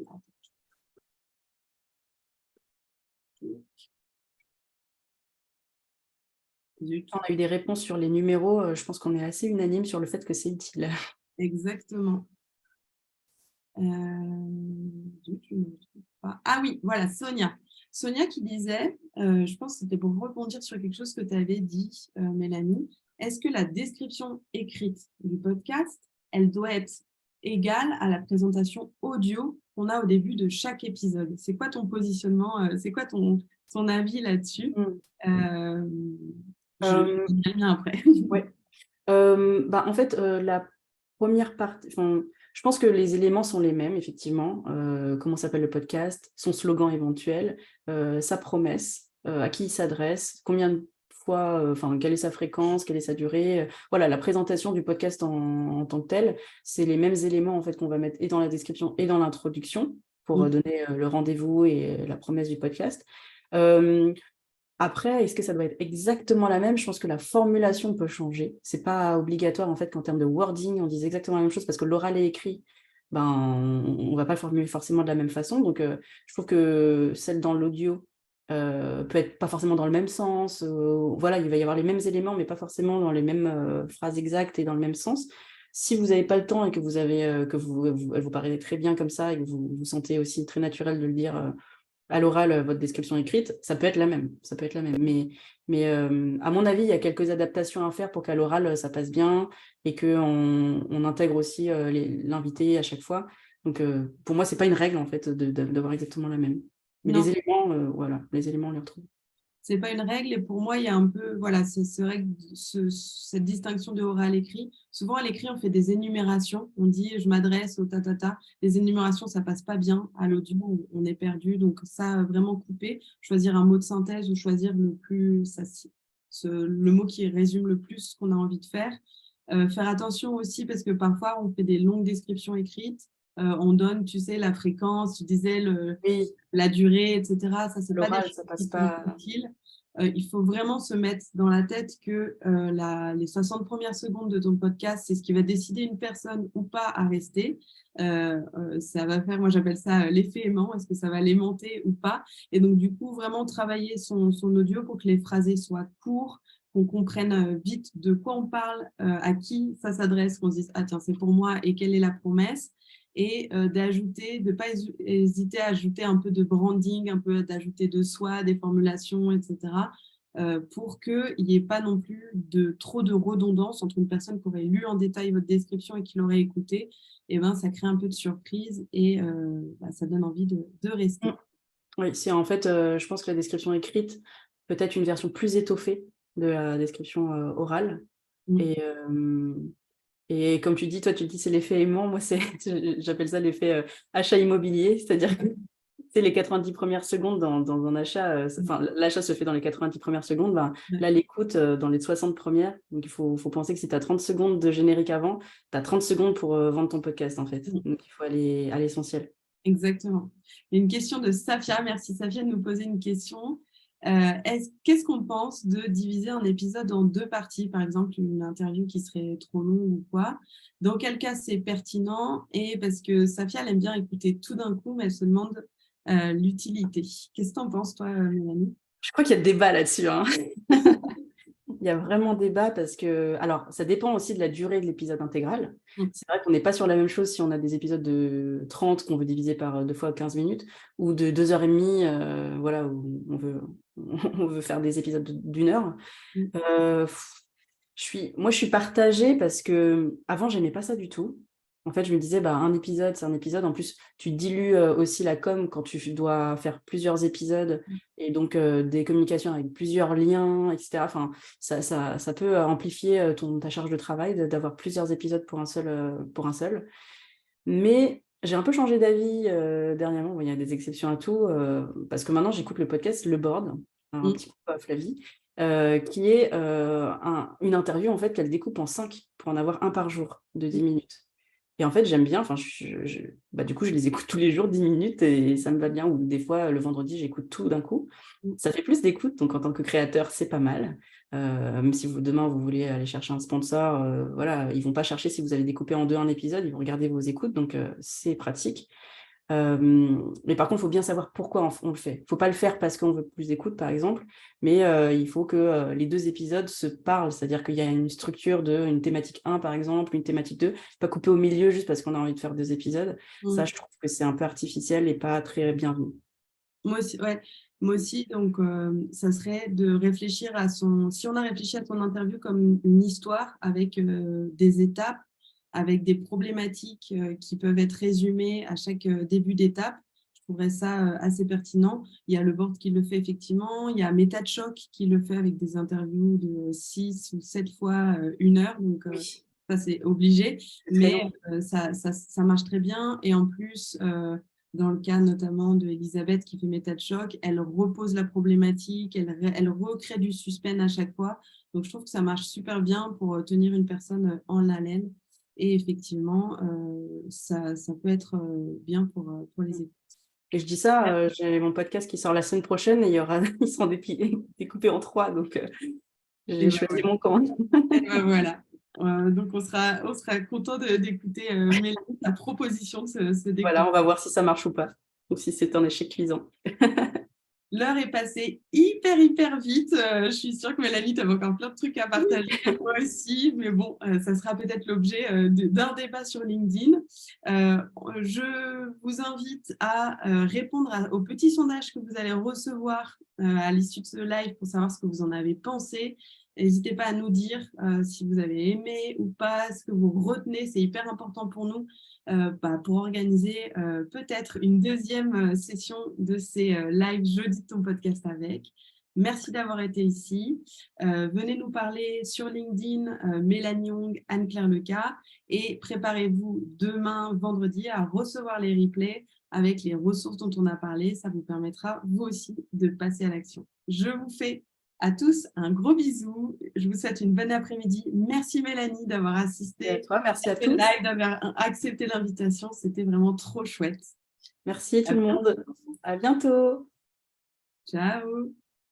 On a eu des réponses sur les numéros. Je pense qu'on est assez unanime sur le fait que c'est utile. Exactement. Ah oui, voilà, Sonia. Sonia qui disait, je pense que c'était pour rebondir sur quelque chose que tu avais dit, Mélanie, est-ce que la description écrite du podcast, elle doit être égale à la présentation audio qu'on a au début de chaque épisode? C'est quoi ton positionnement, c'est quoi ton avis là-dessus? Je dis bien après. Ouais. En fait, la première partie, je pense que les éléments sont les mêmes, effectivement. Comment s'appelle le podcast, son slogan éventuel, sa promesse, à qui il s'adresse, combien de fois, quelle est sa fréquence, quelle est sa durée. Voilà, la présentation du podcast en tant que tel, c'est les mêmes éléments en fait qu'on va mettre et dans la description et dans l'introduction pour donner le rendez-vous et la promesse du podcast. Après, est-ce que ça doit être exactement la même? Je pense que la formulation peut changer. C'est pas obligatoire en fait qu'en termes de wording, on dise exactement la même chose parce que l'oral et écrit, on va pas le formuler forcément de la même façon. Donc, je trouve que celle dans l'audio peut être pas forcément dans le même sens. Voilà, il va y avoir les mêmes éléments, mais pas forcément dans les mêmes phrases exactes et dans le même sens. Si vous n'avez pas le temps et que vous avez elle vous paraît très bien comme ça et que vous vous sentez aussi très naturel de le dire à l'oral, votre description écrite, ça peut être la même. Ça peut être la même. Mais à mon avis, il y a quelques adaptations à faire pour qu'à l'oral, ça passe bien et qu'on intègre aussi l'invité à chaque fois. Donc, pour moi, ce n'est pas une règle, en fait, d'avoir exactement la même. Mais Non. les éléments, les éléments, on les retrouve. C'est pas une règle et pour moi, il y a un peu, voilà, cette distinction de oral-écrit. Souvent, à l'écrit, on fait des énumérations. On dit, je m'adresse au ta. Les énumérations, ça passe pas bien. À l'audio, on est perdu. Donc, ça, vraiment couper, choisir un mot de synthèse ou choisir le mot qui résume le plus ce qu'on a envie de faire. Faire attention aussi parce que parfois, on fait des longues descriptions écrites. On donne, tu sais, la fréquence, tu disais la durée, etc. Ça, c'est pas des choses qui sont utiles. Il faut vraiment se mettre dans la tête que les 60 premières secondes de ton podcast, c'est ce qui va décider une personne ou pas à rester. Ça va faire, moi j'appelle ça l'effet aimant, est-ce que ça va l'aimanter ou pas? Et donc du coup, vraiment travailler son audio pour que les phrasés soient courts, qu'on comprenne vite de quoi on parle, à qui ça s'adresse, qu'on se dise, ah tiens, c'est pour moi et quelle est la promesse? Et d'ajouter, de ne pas hésiter à ajouter un peu de branding, un peu d'ajouter de soi, des formulations, etc. Pour qu'il n'y ait pas non plus trop de redondance entre une personne qui aurait lu en détail votre description et qui l'aurait écouté. Et ça crée un peu de surprise et ça donne envie de rester. Oui, c'est en fait, je pense que la description écrite peut être une version plus étoffée de la description orale. Et comme tu dis, toi, tu dis c'est l'effet aimant. Moi, j'appelle ça l'effet achat immobilier. C'est-à-dire que c'est les 90 premières secondes dans un achat. L'achat se fait dans les 90 premières secondes. Là, l'écoute dans les 60 premières. Donc, il faut penser que si tu as 30 secondes de générique avant, tu as 30 secondes pour vendre ton podcast, en fait. Donc, il faut aller à l'essentiel. Exactement. Il y a une question de Safia. Merci, Safia, de nous poser une question. Qu'est-ce qu'on pense de diviser un épisode en 2 parties, par exemple une interview qui serait trop longue ou quoi? Dans quel cas c'est pertinent? Et parce que Safia, elle aime bien écouter tout d'un coup, mais elle se demande l'utilité. Qu'est-ce que tu en penses, toi, Mélanie? Je crois qu'il y a débat là-dessus. Hein. Il y a vraiment débat parce que, alors, ça dépend aussi de la durée de l'épisode intégral. C'est vrai qu'on n'est pas sur la même chose si on a des épisodes de 30 qu'on veut diviser par 2 fois 15 minutes ou de 2h30, voilà, où on veut faire des épisodes d'1 heure. Moi, je suis partagée parce que avant, j'aimais pas ça du tout. En fait, je me disais, un épisode, c'est un épisode. En plus, tu dilues aussi la com quand tu dois faire plusieurs épisodes et donc des communications avec plusieurs liens, etc. Enfin, ça peut amplifier ta charge de travail d'avoir plusieurs épisodes pour un seul. Mais j'ai un peu changé d'avis dernièrement. Bon, il y a des exceptions à tout parce que maintenant, j'écoute le podcast Le Board, un petit coup à Flavie, qui est une interview en fait qu'elle découpe en 5 pour en avoir un par jour de 10 minutes. Et en fait, j'aime bien, enfin, du coup, je les écoute tous les jours, 10 minutes, et ça me va bien. Ou des fois, le vendredi, j'écoute tout d'un coup. Ça fait plus d'écoute, donc en tant que créateur, c'est pas mal. Même si demain, vous voulez aller chercher un sponsor, voilà, ils vont pas chercher si vous avez découpé en 2 un épisode, ils vont regarder vos écoutes, donc c'est pratique. Mais par contre, il faut bien savoir pourquoi on le fait. Il ne faut pas le faire parce qu'on veut plus d'écoute, par exemple, mais il faut que les 2 épisodes se parlent, c'est-à-dire qu'il y a une structure une thématique 1, par exemple, une thématique 2, pas couper au milieu juste parce qu'on a envie de faire 2 épisodes. Ça, je trouve que c'est un peu artificiel et pas très bienvenu. Moi aussi, ouais. Moi aussi, donc ça serait de réfléchir si on a réfléchi à ton interview comme une histoire avec des étapes, avec des problématiques qui peuvent être résumées à chaque début d'étape, je trouverais ça assez pertinent. Il y a le board qui le fait effectivement, il y a Méta de Choc qui le fait avec des interviews de 6 ou 7 fois 1 heure, donc Oui. ça c'est obligé, mais long. ça marche très bien, et en plus dans le cas notamment d'Elisabeth qui fait Méta de Choc, elle repose la problématique, elle recrée du suspense à chaque fois. Donc, je trouve que ça marche super bien pour tenir une personne en haleine. Et effectivement, ça peut être bien pour les équipes. Et je dis ça, j'ai mon podcast qui sort la semaine prochaine et ils seront découpés en 3, donc j'ai choisi mon camp. Et ben voilà. Donc, on sera content d'écouter Mélanie, ta proposition de ce découpage. Voilà, on va voir si ça marche ou pas, ou si c'est un échec cuisant. L'heure est passée hyper vite. Je suis sûre que Mélanie, tu avais encore plein de trucs à partager, moi aussi, mais bon, ça sera peut-être l'objet d'un débat sur LinkedIn. Je vous invite à répondre au petit sondage que vous allez recevoir à l'issue de ce live pour savoir ce que vous en avez pensé. N'hésitez pas à nous dire si vous avez aimé ou pas, ce que vous retenez, c'est hyper important pour nous. Pour organiser peut-être une deuxième session de ces lives jeudi de ton podcast avec. Merci d'avoir été ici. Venez nous parler sur LinkedIn, Mélanie Young, Anne-Claire Leca, et préparez-vous demain, vendredi, à recevoir les replays avec les ressources dont on a parlé. Ça vous permettra, vous aussi, de passer à l'action. Je vous fais à tous un gros bisou. Je vous souhaite une bonne après-midi. Merci Mélanie d'avoir assisté. Et à toi, merci à ce tous. live, d'avoir accepté l'invitation. C'était vraiment trop chouette. Merci tout le monde. À bientôt. Ciao.